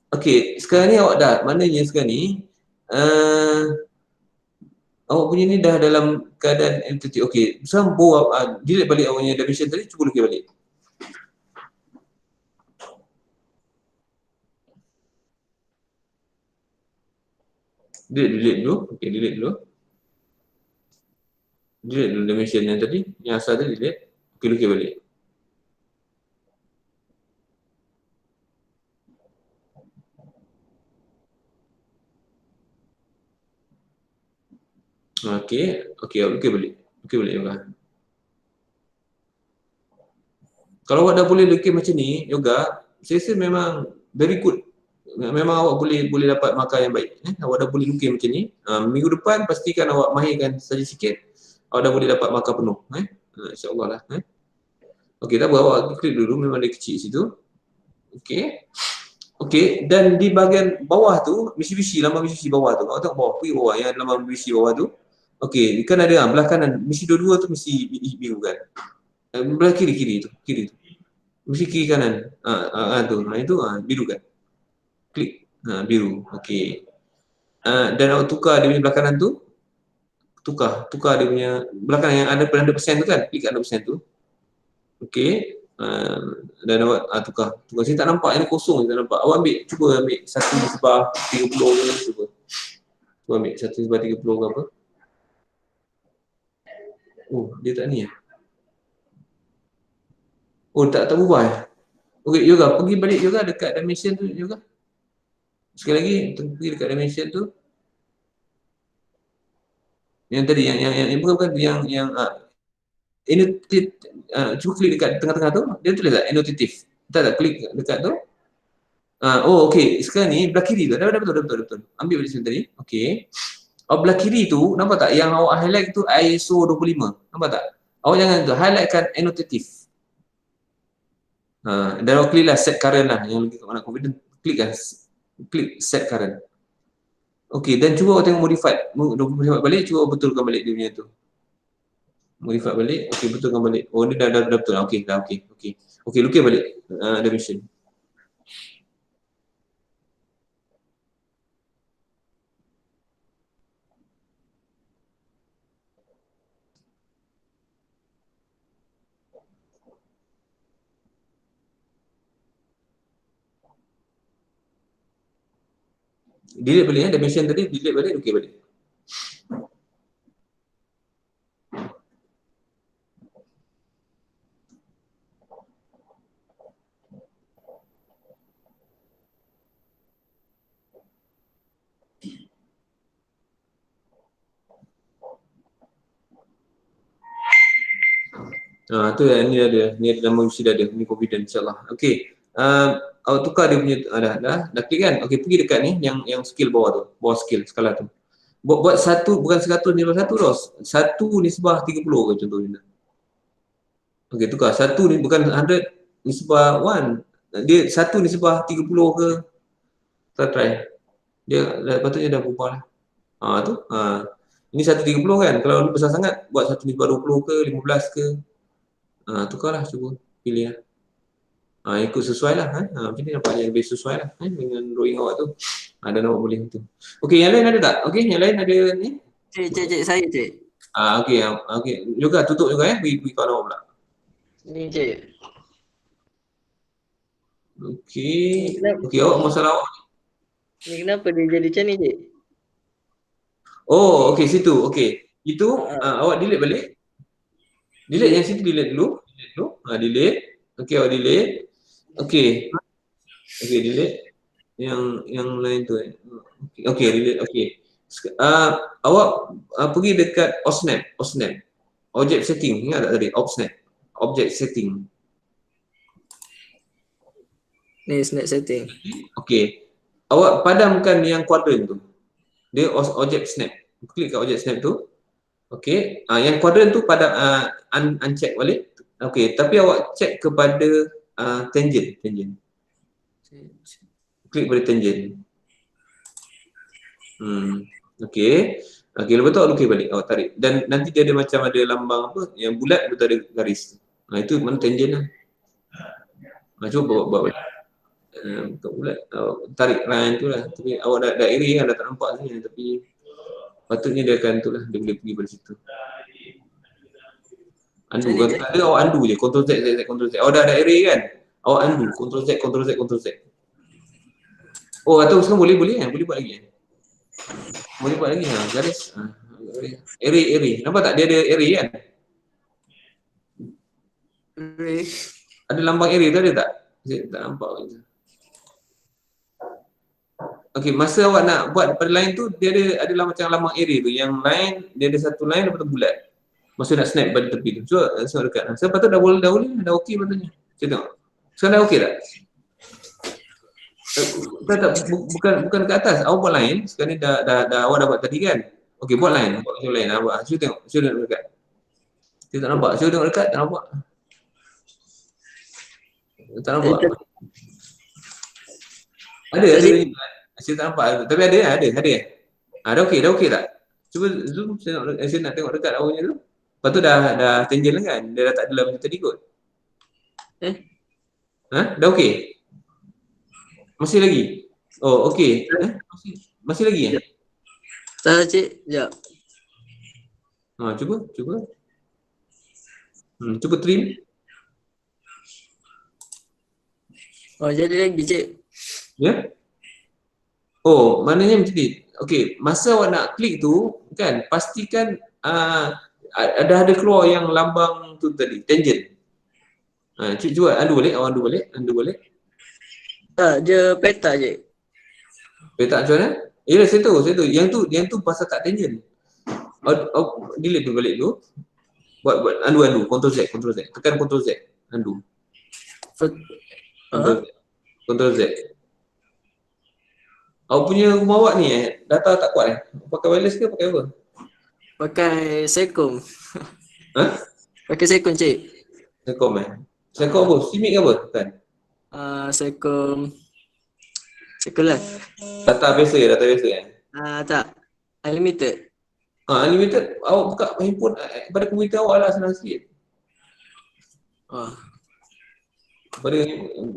Okey, sekarang ni awak dah, maknanya sekarang ni awak punya ni dah dalam keadaan entity. Okey, sekarang delete balik awak punya dimension tadi, cuba lukis balik. Delete dulu. Okey, delete dulu dimension yang tadi, yang asal tadi delete. Okey, lukis balik. Okey, lukis balik juga. Kalau awak dah boleh lukis macam ni juga, saya rasa memang very good. Memang awak boleh dapat markah yang baik. Awak dah boleh lukis macam ni. Minggu depan pastikan awak mahirkan saja sikit. Awak dah boleh dapat markah penuh. InsyaAllah lah. Okey, tak apa. Awak klik dulu. Memang dia kecil situ. Okey. Dan di bahagian bawah tu, lambang Mitsubishi bawah tu. Awak tengok bawah. Pergi bawah yang lambang Mitsubishi bawah tu. Okey, kan ada belah kanan. Mesti dua-dua tu mesti biru kan. Belah kiri tu. Mesti kiri kanan. Tu. Itu biru kan. Klik. Biru. Okey. Dan awak tukar dia punya belah kanan tu. tukar dia punya belakang yang ada 100% tu kan, klik kat 100% tu. Okey. Dan awak tukar sini tak nampak, ini kosong tak nampak. Awak cuba ambil 1/30 ke, cuba ambil 1/30 ke apa. Oh, dia tak ni oh tak berubah Okey, Yoga pergi balik Yoga dekat dimension tu Yoga. Sekali lagi pergi dekat dimension tu. Yang tadi yang bukan yang cuba klik dekat tengah-tengah tu, dia tulis tak annotative. Tak klik dekat tu. Oh okey, sekarang ni belah kiri tu. Dah betul. Ambil balik sini tadi. Okey. Belah kiri tu nampak tak yang awak highlight tu ISO 25. Nampak tak? Awak jangan tu highlightkan annotative. Dan awak klik lah set current lah yang lagi nak confident, klik set current. Okey, dan cuba awak tengok modify balik, cuba betulkan balik dia punya tu. Modify balik, okey betulkan balik. Oh dia dah betul. Okey, lukis balik dimension. Delete balik dimension tadi, delete balik, okey balik. Tu ni ada nama mesti dah ada, ni confident insya-Allah. Okey. Awak tukar dia punya dah klik kan? Okey, pergi dekat ni yang skill bawah tu, bawah skill skala tu. Buat satu bukan 1/1 tau. 1/30 ke contohnya. Okey, tukar. 1 ni bukan 100/1. Dia 1/30 ke. Kita try. Dia patutnya dah berubah lah. Ini 1/30 kan? Kalau ni besar sangat, buat 1/20 ke, 15 ke. Tukarlah, cuba pilih lah. Ikut sesuai lah. Macam ni nampak yang lebih sesuai lah dengan drawing awak tu. Dan awak boleh tu. Okey, yang lain ada tak? Okey, yang lain ada ni? Cik, saya cik. Okey. Juga tutup juga bagi kawan awak pula. Ni cik. Okey, awak masalah awak. Ni kenapa dia jadi macam ni cik? Oh, okey situ. Okey. Itu awak delete balik. Delete yang situ, delete dulu. Delete. Okey, awak delete. Okey, delete. Yang lain tu. Okey, delete. Okey. Awak pergi dekat OSNAP. Object setting. Ingat tak tadi? OSNAP. Object setting. Ni snap setting. Okey. Awak padamkan yang quadrant tu. Dia object snap. Klik kat object snap tu. Okey. Yang quadrant tu padam uncheck balik. Okey, tapi awak check kepada tangent. Klik pada tangent. Okey, lepas tu awak lukis balik, awak tarik. Dan nanti dia ada macam ada lambang apa, yang bulat betul ada garis. Itu mana tangent lah. Cuba buat balik. Bukan bulat, tarik line tu lah. Tapi awak dah area kan, dah tak nampak sini. Tapi patutnya dia akan tu lah, dia boleh pergi pada situ. Undo kan, ada awak undo je, Ctrl Z. Awak dah ada array kan? Awak undo, Ctrl Z. Oh, atau sekarang boleh kan? Boleh buat lagi kan? Boleh buat lagi garis. Array. Nampak tak dia ada array kan? Array. Ada lambang array tu ada tak? Saya tak nampak macam. Okey, masa awak nak buat pada line tu, dia adalah macam lambang array tu. Yang line, dia ada satu line lepas tu bulat. Masa nak snap pada tepi tu. So dekat. So patut dah boleh, dah okey patutnya. Kita tengok. Sekarang dah okey tak? Bukan ke atas. Awak buat line. Sekarang ni dah awak dah buat tadi kan? Okey, buat line. Buat line. Cuba tengok. Cuba tengok dekat. Kita tak nampak. Cuba tengok dekat, tak nampak. Tak nampak. Ada. Saya tak nampak. Tapi ada. Dah okey tak? Cuba zoom, saya nak tengok dekat awalnya tu. Lepas tu dah tangent lah kan? Dia dah tak adalah macam tadi kot. Dah okey? Masih lagi? Oh, okey. Masih lagi Tak cik, sekejap. Cuba. Cuba trim. Oh, jadi lagi cik. Ya. Oh, maknanya macam ni. Okey, masa awak nak klik tu kan, pastikan ada keluar yang lambang tu tadi, tangent. Cuba undo balik. Tak, dia peta cik. Peta macam mana? Yalah, saya tahu. Yang tu pasal tak tangent. Delete tu balik tu. Buat undo, Ctrl Z. Tekan Ctrl Z, undo. Ctrl Z. Awak punya rumah awak ni data tak kuat Pakai wireless ke pakai apa? Pakai Sekom. Pakai Sekom cik. Sekom Sekom apa? Simic ke apa? Bukan? Sekom Live. Data biasa Tak. Unlimited. Unlimited. Awak buka handphone pada komputer awak lah, senang sikit.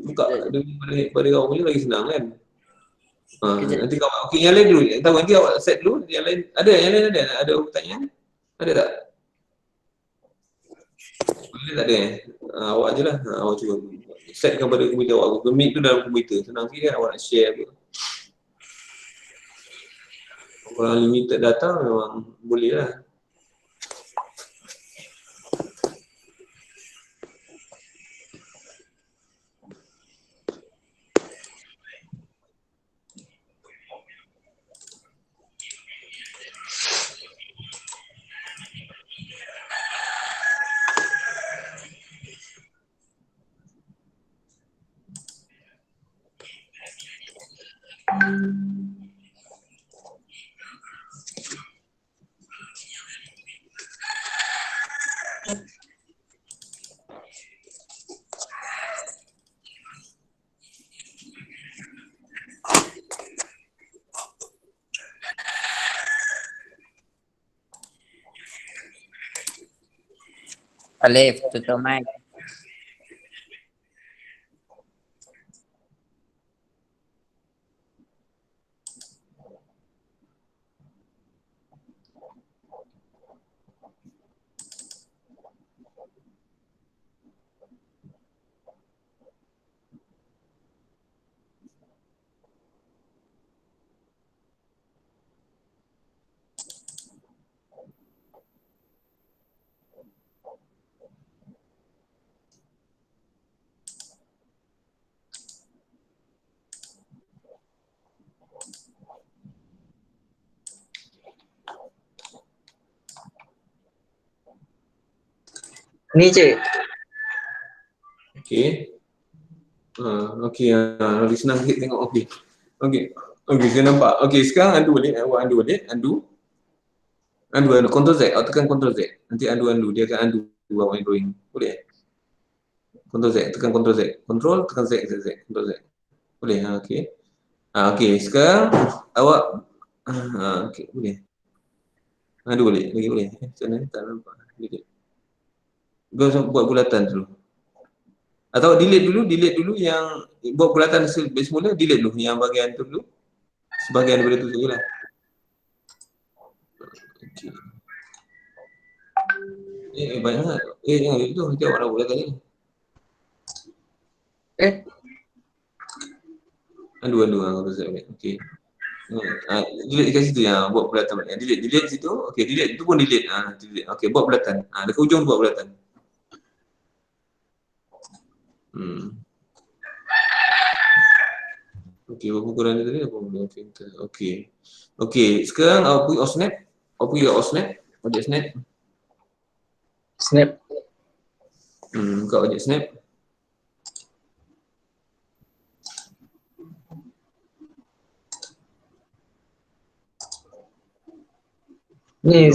Buka pada awak punya lagi senang kan. Nanti kau yang lain dulu. Nanti awak set dulu. Yang lain ada pertanyaan? Ada tak? Tak ada awak je lah. Awak cuba setkan pada komputer awak. Mic tu dalam komputer. Senang sikit kan awak nak share apa. Kalau limited data memang boleh lah. Alif, tutup mic. Ni cik. Okey, lebih senang sikit tengok. Okey, saya nampak. Okey, sekarang undo balik. Awak undo balik. Undo. Ctrl Z. Awak tekan Ctrl Z. Nanti undo. Dia akan undo awak drawing. Boleh? Ctrl Z. Tekan Ctrl Z. Ctrl, tekan Z. Ctrl Z. Boleh? Okey. Okey, sekarang awak okey, boleh. Undo balik. Lagi boleh? Macam mana? Tak nampak. Buat bulatan dulu. Atau delete dulu yang buat bulatan semula, delete dulu yang bahagian tu dulu. Sebahagian daripada tu sajalah. Okey. Banyak sangat. Jangan itu. Nanti awak nak bulatan ni. Undo. Okey. Delete kat situ yang buat bulatan balik. Delete situ. Okey, delete itu pun delete. Delete. Okey, buat bulatan. Dekat hujung buat bulatan. Okey, berapa ukuran dia tadi? 80 pinter. Okey, sekarang awak pergi Osnap. Objek Snap. Snap. Buka objek Snap. Ni.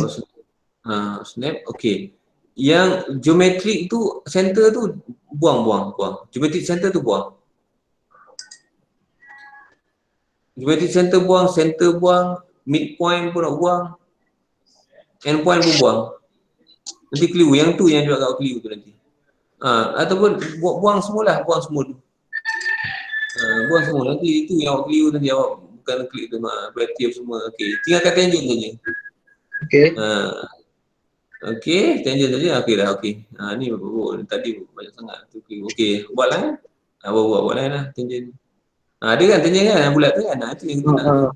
Snap. Okey. Yang geometrik tu center tu buang. Geometrik center tu buang. Geometrik center buang, midpoint pun nak buang. Endpoint pun buang. Nanti keliru, yang tu yang dia agak keliru tu nanti. Ataupun buang semua tu. Buang semua, nanti itu yang awak keliru nanti awak bukan klik tu, berarti semua. Okey, tinggalkan tangent saja. Okey. Okey, tangent saja. Okey dah, okey. Ni tadi banyak sangat. Okey, buatlah. Buat lah tangent. Ada kan tangent kan yang bulat tu kan? Itu yang kita nak tu.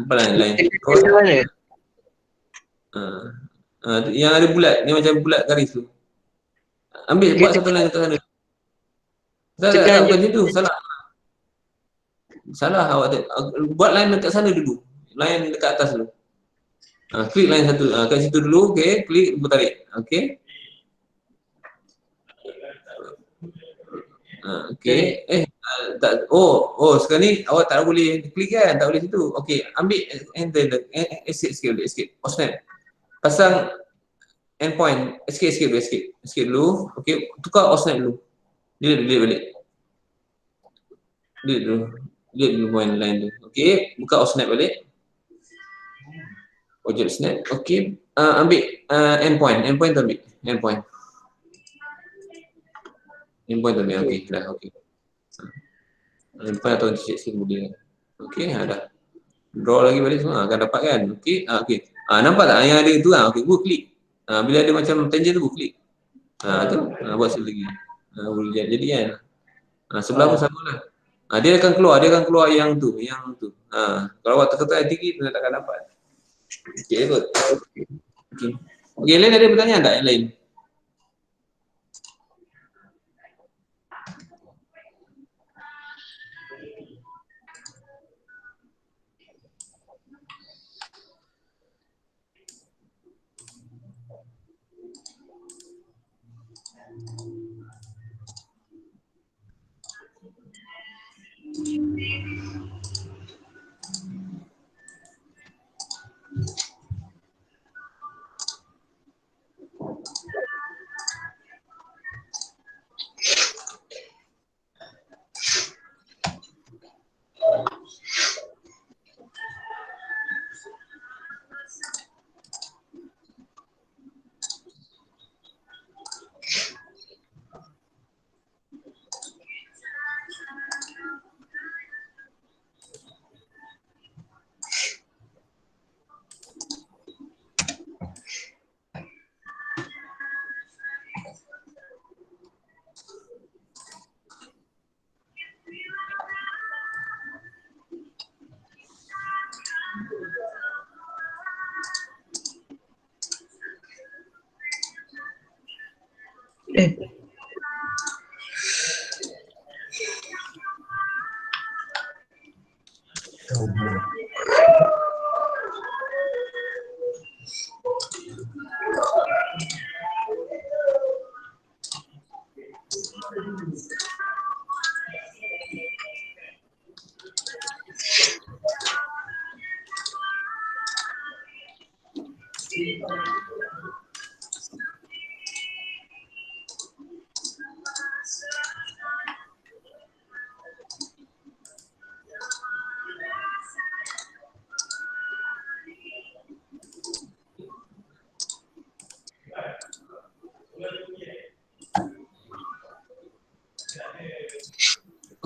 Buat lain. Macam mana? Yang ada bulat, ni macam bulat garis tu. Ambil buat satu line kat sana. Tak, bukan macam tu. Salah awak tu. Buat line dekat sana dulu. Line dekat atas dulu. Klik line satu. Kat situ dulu, okey. Klik, tarik. Okey. Okey. Sekarang ni awak tak boleh klik kan? Tak boleh situ. Okey, ambil enter. Escape. Snap. Pasang endpoint. Escape dulu. Okey, tukar snap dulu. Delete balik. Delete dulu point line tu. Okey, buka snap balik. Object snap. Okey, ambil endpoint tu ambil. Endpoint tu ambil. Okey, dah okey. Endpoint atau titik boleh. Okey, dah. Draw lagi balik semua akan dapat kan. Okey, okey. Nampak tak yang ada tu okey, gua klik. Bila ada macam tangent tu gua klik. Tu buat sekali lagi. Boleh jadi kan. Sebelah pun samalah. Dia akan keluar yang tu. Kalau awak tekan tinggi dia takkan dapat. Okey, good. Okey, lain ada pertanyaan tak yang lain?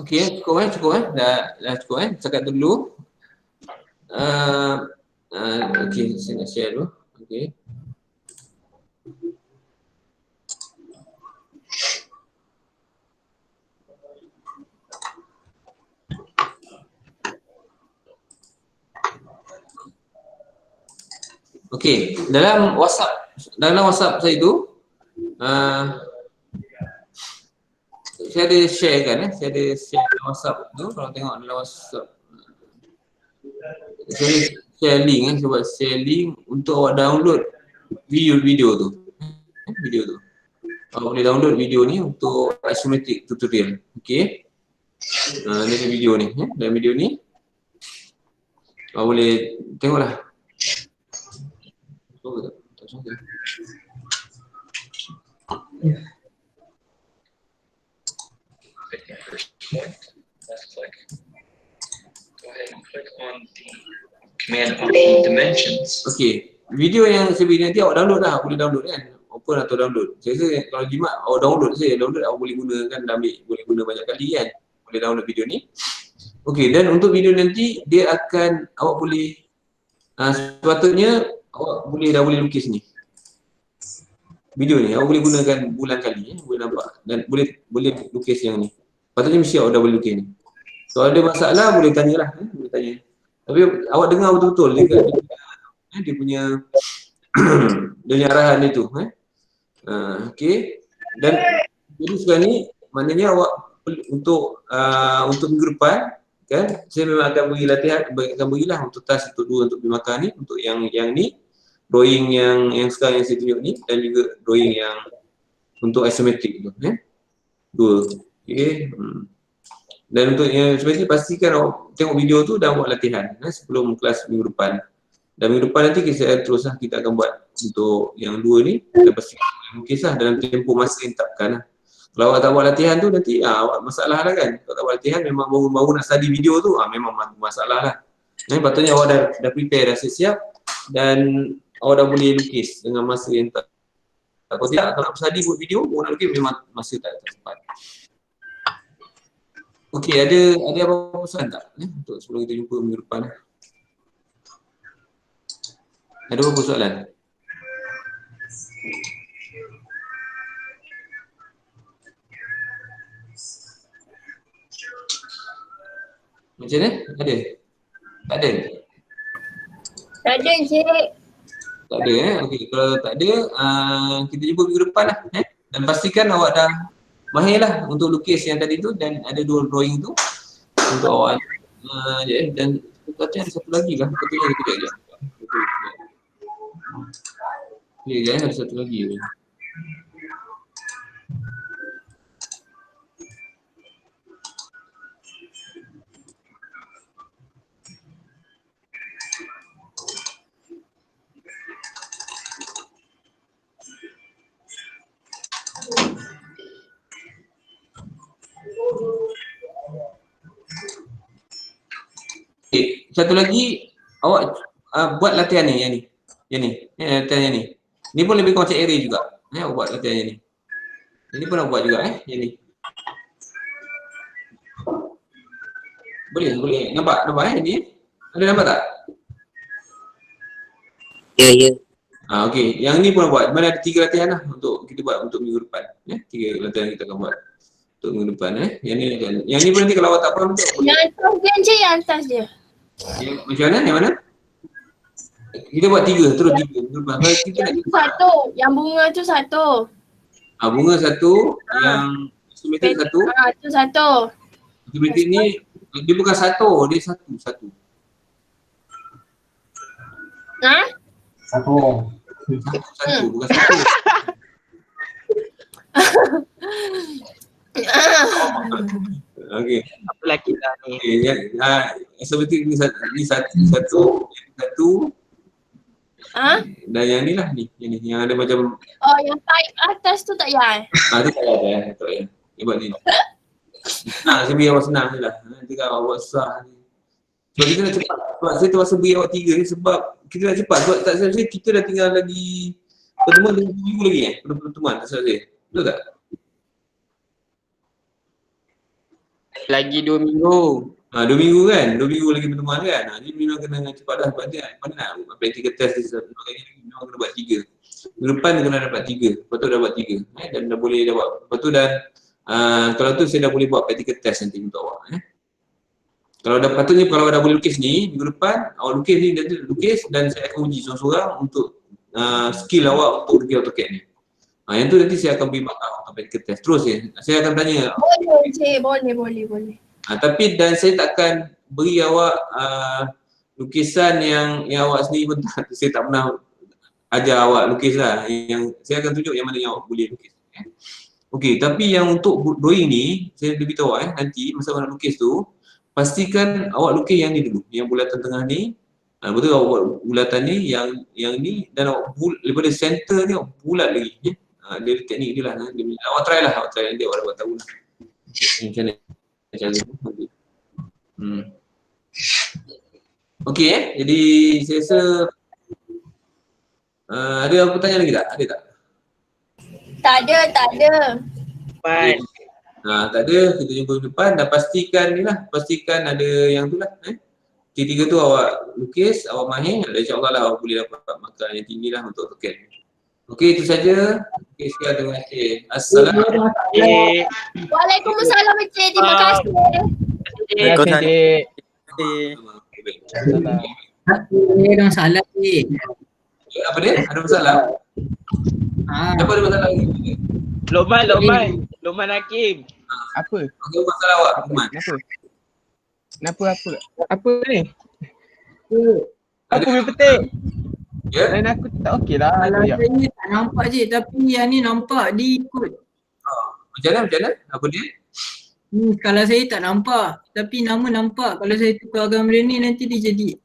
Okey, cukup dah cukup cakap dulu. Okey, saya nak share dulu. Okey. Okey, dalam WhatsApp saya tu saya ada share kan saya ada share dalam WhatsApp tu. Kalau tengok dalam WhatsApp saya share link saya buat share link untuk awak download video tu. Awak boleh download video ni untuk isometric tutorial. Okey. Ni ada video ni dalam video ni awak boleh tengoklah. Left click. Go ahead and click on the command option dimensions. Okey, video yang saya beri nanti awak download lah, boleh download kan. Open atau download. Saya rasa kalau jimat awak download awak boleh gunakan dan boleh guna banyak kali kan. Boleh download video ni. Okey, dan untuk video nanti dia akan awak boleh sepatutnya awak dah boleh lukis ni. Video ni awak boleh gunakan bulan kali boleh nampak dan boleh lukis yang ni. Patutnya mesti awak dah boleh lukis ni. Kalau ada masalah boleh tanyalah, boleh tanya. Tapi awak dengar betul-betul dia punya dia punya arahan dia tu. Okey. Dan jadi sekarang ni maknanya awak untuk minggu depan kan saya memang akan bagi latihan, akan berilah untuk task untuk 2 untuk pergi makan ni, untuk yang ni drawing yang sekarang yang saya tunjuk ni dan juga drawing yang untuk isometrik tu 2. Okey. Dan untuk yang isometrik pastikan awak tengok video tu dan buat latihan sebelum kelas minggu depan. Dan minggu depan nanti kita akan buat untuk yang 2 ni dan pastikan lukislah dalam tempoh masa yang ditetapkan. Kalau awak tak buat latihan tu nanti awak masalah lah kan. Kalau tak buat latihan memang baru nak study video tu memang masalah lah. Patutnya awak dah prepare, dah siap dan awak dah boleh lukis dengan masa yang tak. Kalau tidak, kalau nak study buat video, baru nak lukis memang masa tak sempat. Okey, ada apa-apa soalan tak untuk sebelum kita jumpa minggu depan? Ada apa-apa soalan? Macam mana? Ada? Tak ada? Tak ada, Cik. Tak ada Okey, kalau tak ada kita jumpa minggu depan lah Dan pastikan awak dah mahir lah untuk lukis yang tadi tu dan ada 2 drawing tu untuk awak dan katanya ada satu lagi lah, katanya ada kejap je. Okey, ada satu lagi. Satu lagi awak buat latihan ni yang ni latihan yang ni. Ni pun lebih kurang macam area juga. Awak buat latihan yang ni. Ini pun nak buat juga yang ni. Boleh. Nampak ni? Ada nampak tak? Ya. Okey, yang ni pun nak buat. Mana ada 3 latihan lah untuk kita buat untuk minggu depan. 3 latihan kita akan buat untuk minggu depan. Yang ni pun nanti kalau awak tak faham tu. Yang atas dia, Cik, yang atas dia. Macam mana? Yang mana? Kita buat 3, terus 3 minggu depan. Kita Yang tu satu, yang bunga tu satu. Bunga satu, yang isometrik satu. Tu satu. Isometrik ni dia bukan satu, dia satu. Satu, Bukan satu. Okey. Apa lagi lah ni? Okey, isometrik ni satu. Dan yang ni lah yang ada macam yang type atas tu tak payah. tu tak ada tak payah. Dia buat ni. Senang, saya beri awak senang je lah. Nanti kalau awak susah ni. Sebab kita nak cepat. Sebab saya terpaksa beri awak 3 ni sebab kita nak cepat. Sebab tak salah saya kita dah tinggal lagi pertemuan 2 minggu lagi pertemuan tak salah saya. Betul tak? Lagi 2 minggu. 2 minggu kan? 2 minggu lagi pertemuan kan? Jadi memang kena cepat dah. Sebab mana nak practical test ni satu kali lagi memang kena buat 3. Minggu depan kena dapat 3. Lepas tu dah buat 3. Dan dah boleh dapat. Lepas tu dan kalau tu saya dah boleh buat practical test nanti untuk awak. Kalau dah patutnya kalau dah boleh lukis ni, minggu depan awak lukis ni dan saya akan uji seorang-seorang untuk skill awak untuk lukis AutoCAD ni. Yang tu nanti saya akan beri markah untuk practical test. Terus saya akan tanya. Boleh, Cik. Boleh. Tapi dan saya takkan beri awak lukisan yang awak sendiri pun saya tak pernah ajar awak lukis lah. Yang saya akan tunjuk yang mana yang awak boleh lukis. Okey, tapi yang untuk drawing ni saya beritahu awak nanti masa awak nak lukis tu pastikan awak lukis yang ni dulu, yang bulatan tengah ni. Betul awak buat bulatan ni yang ni dan awak daripada center ni awak bulat lagi. Dia teknik dia lah. Awak try nanti awak dapat tahu lah. Macam mana cara nanti. Okey jadi saya rasa ada apa pertanyaan lagi tak? Ada tak? Tak ada. Baik. Tak ada, kita jumpa minggu depan dan pastikan ada yang tu lah. Tiga tu awak lukis, awak mahir, insya-Allah lah awak boleh dapat markah yang tinggi lah untuk AutoCAD. Okey, itu saja. Okey, sekian, terima kasih. Assalamualaikum. Waalaikumsalam Encik. Terima kasih. Terima kasih, Cik. Ada masalah cik. Apa dia? Ada masalah? Ah, Apa ada masalah? Lokman Hakim. Apa? Apa masalah awak, Rahman? Apa ni? Aku boleh petik. Ya? Lain aku tak okey lah. kalau saya tak nampak cik, tapi yang ni nampak dia ikut. Macam mana? Apa dia? Kalau saya tak nampak, tapi nama nampak. Kalau saya tukarkan benda ni nanti dia jadi.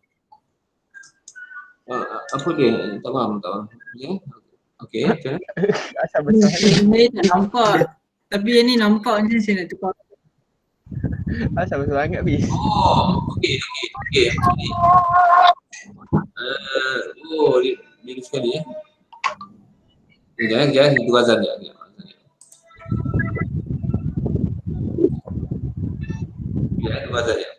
Apa dia? Tak faham. Ya? Okey, macam mana? Asal besar. Saya tak nampak. Tapi yang ni nampak macam saya nak tukar. Asal besar sangat bis. Oh, okey. Macam ni. Dia sekali ya. Jangan, itu azan dia. Ya, itu azan dia.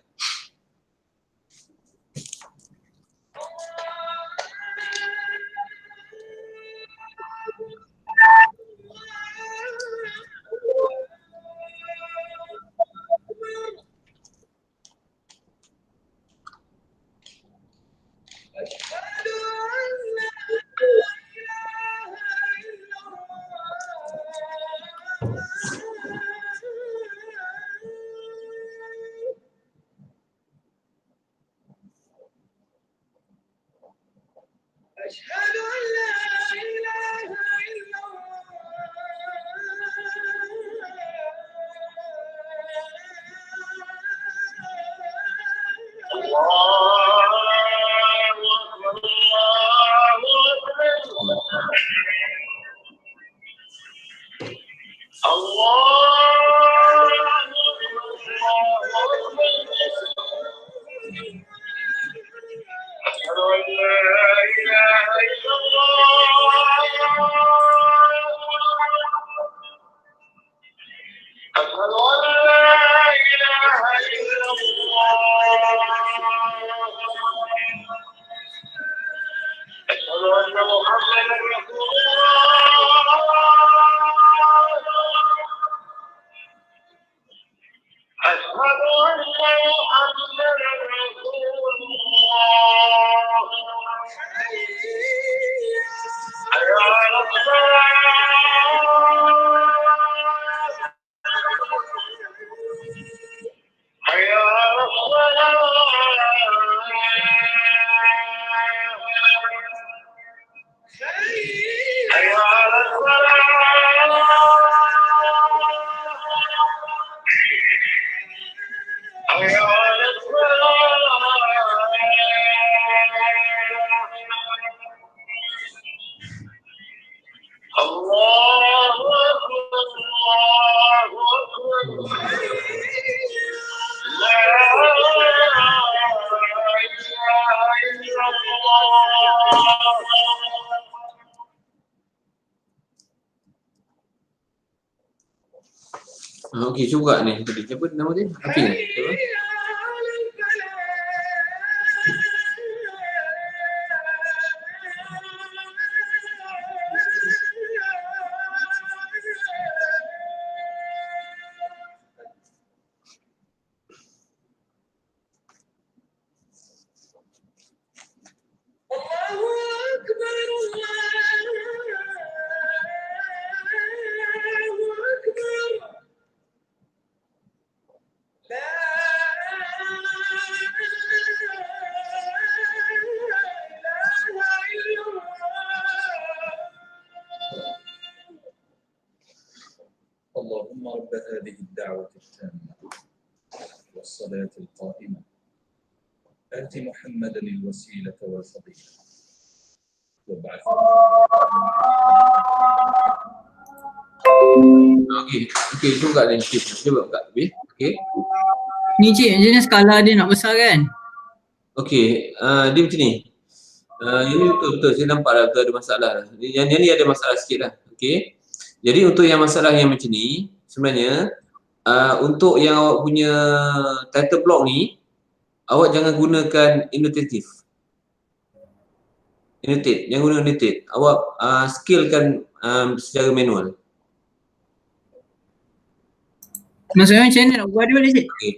Okey, cuba ni. Siapa nama dia? Hafiz. Siapa? اللهم رب هذه الدعوة التامة والصلاة القائمة آت محمدا الوسيلة والفضيلة وابعثه. Okey, cuba ni. Cuba buka lebih. Okey. Ni cik, macam mana skala dia nak besar kan? Okey, dia macam ni. Yang ni betul, saya nampak dah betul ada masalah dah. Yang ni ada masalah sikit lah. Okey. Jadi untuk yang masalah yang macam ni, sebenarnya untuk yang awak punya title block ni, awak jangan gunakan annotative. Annotate, yang guna annotate. Awak scalekan secara manual. Maksudnya macam mana nak buat dia boleh cik? Okay.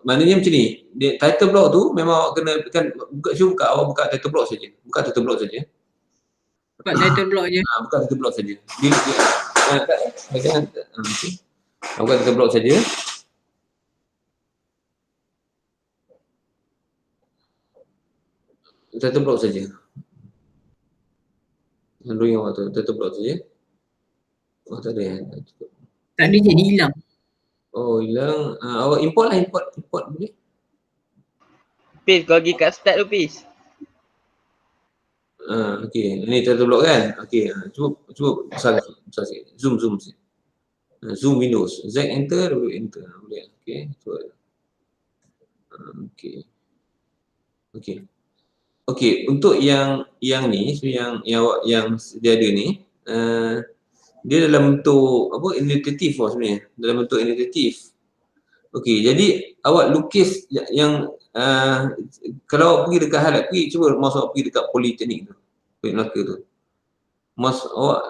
Maknanya macam ni. Title block tu memang awak kena kan awak buka title block saja. Buka title block saja. Buat title block je. Buka title block saja. Okay. Buka title block saja. Title block saja. Drawing awak tu, title block saja. Oh tak ada. Tak ada je, dia hilang. Oh hilang. Awak import lah, import boleh. Pis, kau pergi kat start tu, Pis. Okey, ini title block kan? Okey, cuba besar sikit. Zoom sikit. Zoom Windows. Z enter, enter. Boleh. Okey, cuba. Okey, untuk yang ni, so yang awak yang dia ada ni, dia dalam bentuk apa? Annotative sebenarnya. Dalam bentuk annotative. Okey, jadi awak lukis yang kalau awak pergi dekat highlight, cuba mouse awak pergi dekat politeknik tu. Politeknik Melaka tu. Mouse awak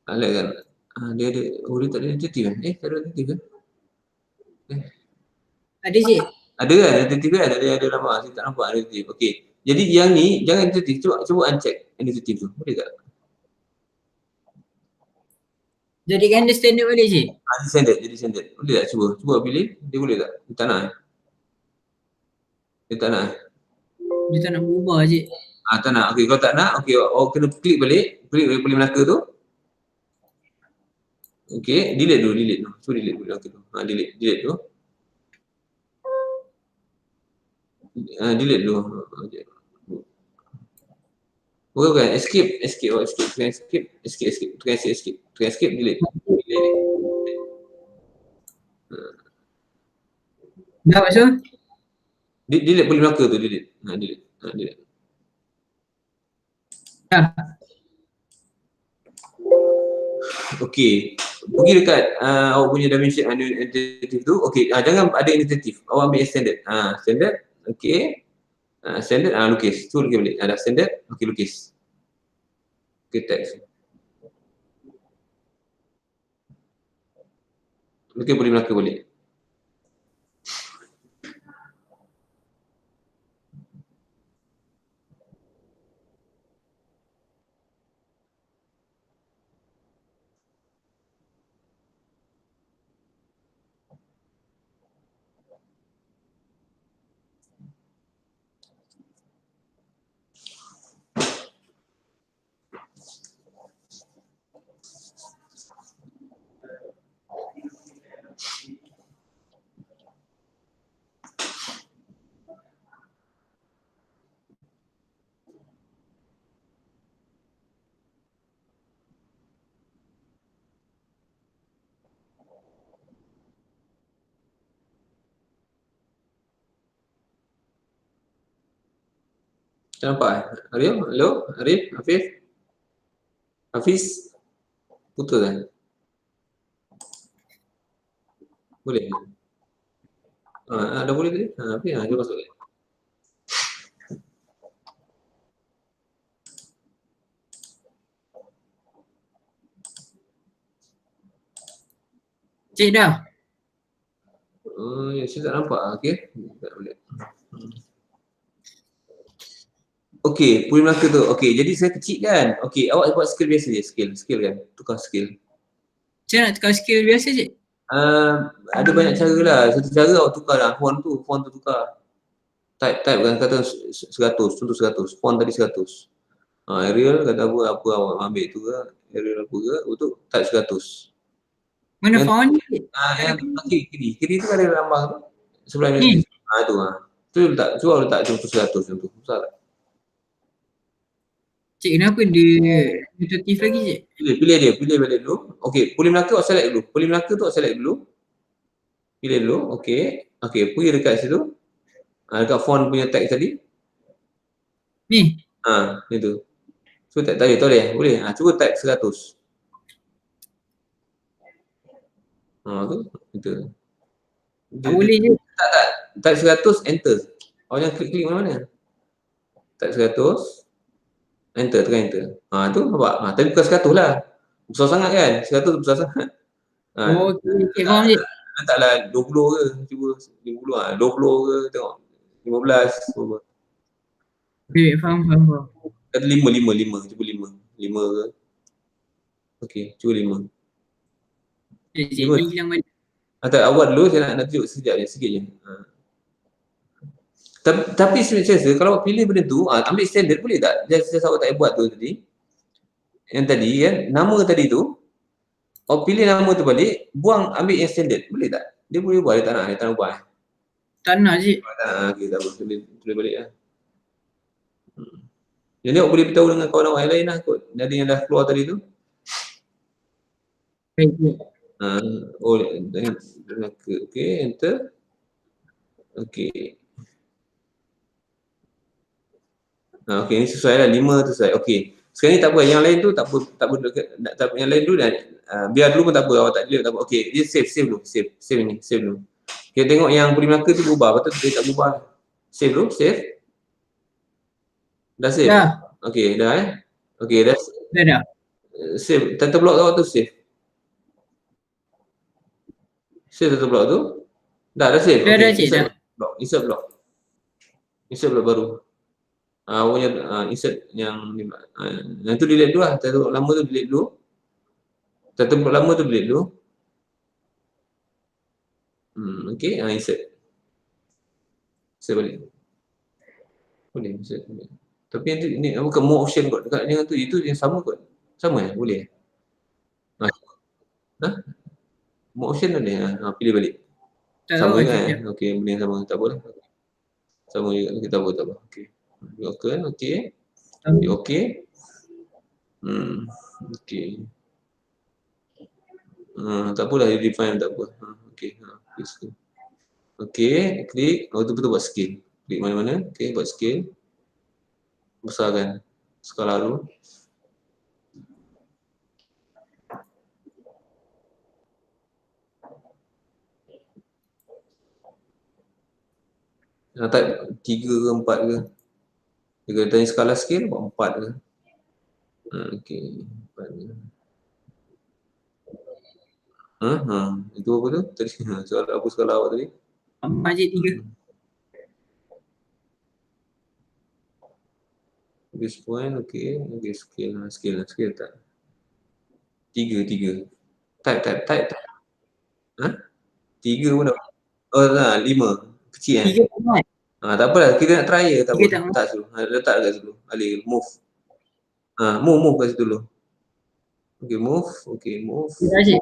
highlight kan. Dia ada, dia tak ada annotative kan? Tak ada annotative kan? Ada je. Ada kan annotative kan? Ada lama, saya tak nampak annotative. Okey. Jadi yang ni jangan annotative, cuba uncheck annotative tu. Boleh tak? Jadikan dia standard boleh je. Jadi standard. Boleh tak cuba pilih, dia boleh tak? Dia tak nak Dia tak nak Dia tak nak berubah je. tak nak. Okey, kalau tak nak, okey, awak kena klik balik Boleh Melaka tu. Okey, delete dulu. Cuba delete Boleh Melaka tu. Delete tu. Delete dulu. Bukan, escape. Tekan escape, delete. Dah maksud? Delete Boleh Melaka tu, delete. Delete. Okey. Pergi dekat awak punya dimension annotative tu. Okey, jangan ada annotative. Awak ambil standard. Standard. Okey. Standard, lukis. Tu lukis balik. Dah standard. Okey, lukis. Okey, text. Lukis Boleh Melaka balik. Tak nampak Hello? Arif? Hafiz? Putus kan? Boleh? Dah boleh tadi? Dia masuk lagi. Cik dah. Saya tak nampak. Okey. Tak boleh. Okey, Boleh Melaka tu. Okey, jadi saya kecil kan. Okey, awak buat skill biasa je. Skill kan. Tukar skill. Macam nak tukar skill biasa je? Ada banyak cara lah. Satu cara awak tukar lah. Font tu tukar. Type kan kata 100. Contoh 100. Font tadi 100. Arial kata apa awak ambil tu ke. Arial apa ke. Untuk type 100. Mana font ni? Kiri tu ada lambang tu. Sebelah ni. Tu Tu cuba letak contoh 100 macam tu. Besar tak? Cik, kenapa dia notif lagi cik? Pilih balik dulu. Okey, Boleh Melaka awak select dulu. Boleh Melaka tu awak select dulu. Pilih dulu. Okey, pergi dekat situ. Dekat font punya tag tadi. Ni? Ni tu. So tak boleh. Boleh. Cuba type 100. Tu. Itu. Tak boleh je. Tak. Type 100, enter. Awak jangan klik mana-mana. Type 100. Enter, tekan enter. Tu nampak. Tapi bukan 100 lah. Besar sangat kan? 100 tu besar sangat. Oh, okey, faham je. Taklah 20 ke, cuba 50 20 ke, tengok 15 apa. Okey, faham. Kata 5, cuba 5 ke. Okey, cuba 5. Cik Lima. ni hilang balik. Tak, awal dulu saya nak tunjuk sekejap je, sikit je. Tapi saya rasa kalau pilih benda tu, ambil standard boleh tak? Saya awak tak buat tu tadi. Yang tadi kan, nama tadi tu, awak pilih nama tu balik, buang ambil yang standard, boleh tak? Dia boleh buat, dia tak nak ubah. Tak nak cik. Okey, tak apa, tulis balik lah. Jadi awak boleh beritahu dengan kawan awak yang lain lah kot, dari yang dah keluar tadi tu. Baik, cik. Okey, enter. Okey. Okey, ni sesuai lah, 5 tu sesuai. Okey. Sekarang ni tak apa, yang lain tu tak apa, yang lain dulu dah. Biar dulu pun tak apa, awak tak delete tak apa. Okey, dia save dulu, save ni, save dulu. Kita tengok yang Puri Melaka tu berubah, betul dia tak berubah. Save dulu, save. Dah save? Dah. Okey, dah Okey, dah. Dah. Save, title block awak tu save. Save title block tu. Dah save. Dah cik, dah. Insert block baru. Awaknya insert yang tu delete dulu lah. Title block lama tu delete dulu. Title block lama tu delete dulu. Okey, insert. Insert balik. Boleh insert balik. Tapi yang tu ni bukan more option kot. Dekat dengan tu itu yang sama kot. Sama boleh. More option tu ni. Pilih balik. Sama kan? Okey, benda yang sama. Tak apa lah. Sama juga. Kita tak apa. Okey. Open, okey. Okey. Okey. Tak apalah, define tak apa. Okey. Okey, klik. Betul-betul buat scale. Klik mana-mana. Okey, buat scale. Besarkan skala tu. Type 3 ke 4 ke. Dia kata tanya skala scale, buat 4 ke. Okey, 4 ke. Itu apa tu? Tadi soal apa skala awak tadi? Majid 3. Base point, okey. Okey, scale tak. 3. Type. 3 pun dah. Oh, tak, 5. Kecil kan? 3 tak. Tak apalah, kita nak try je, tak Tiga apa. tak Letak dulu. Letak dekat situ. Alih, move. Move kat situ dulu. Okey, move. Dah cik.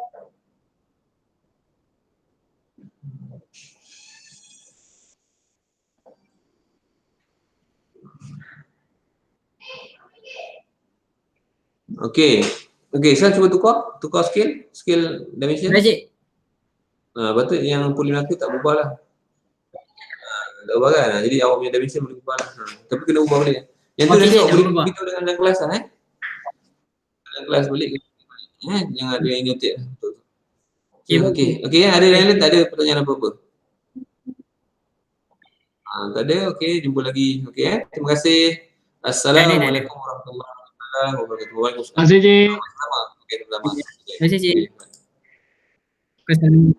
Okey, sekarang cuba tukar scale dimension. Dah cik. Patut yang Puri Melaka tak berubah lah. Tak ubah kan? Jadi awak punya dimension boleh ubah lah. Tapi kena ubah balik. Yang tu nanti awak boleh beritahu dengan dalam kelas lah dalam kelas balik. Jangan ada yang notate lah. Okey, ada yang lain tak ada pertanyaan apa-apa? Tak ada, okey, jumpa lagi. Okey, terima kasih. Assalamualaikum warahmatullahi wabarakatuh. Terima kasih, Cik. Okey, sama. Terima kasih, Cik. Terima kasih.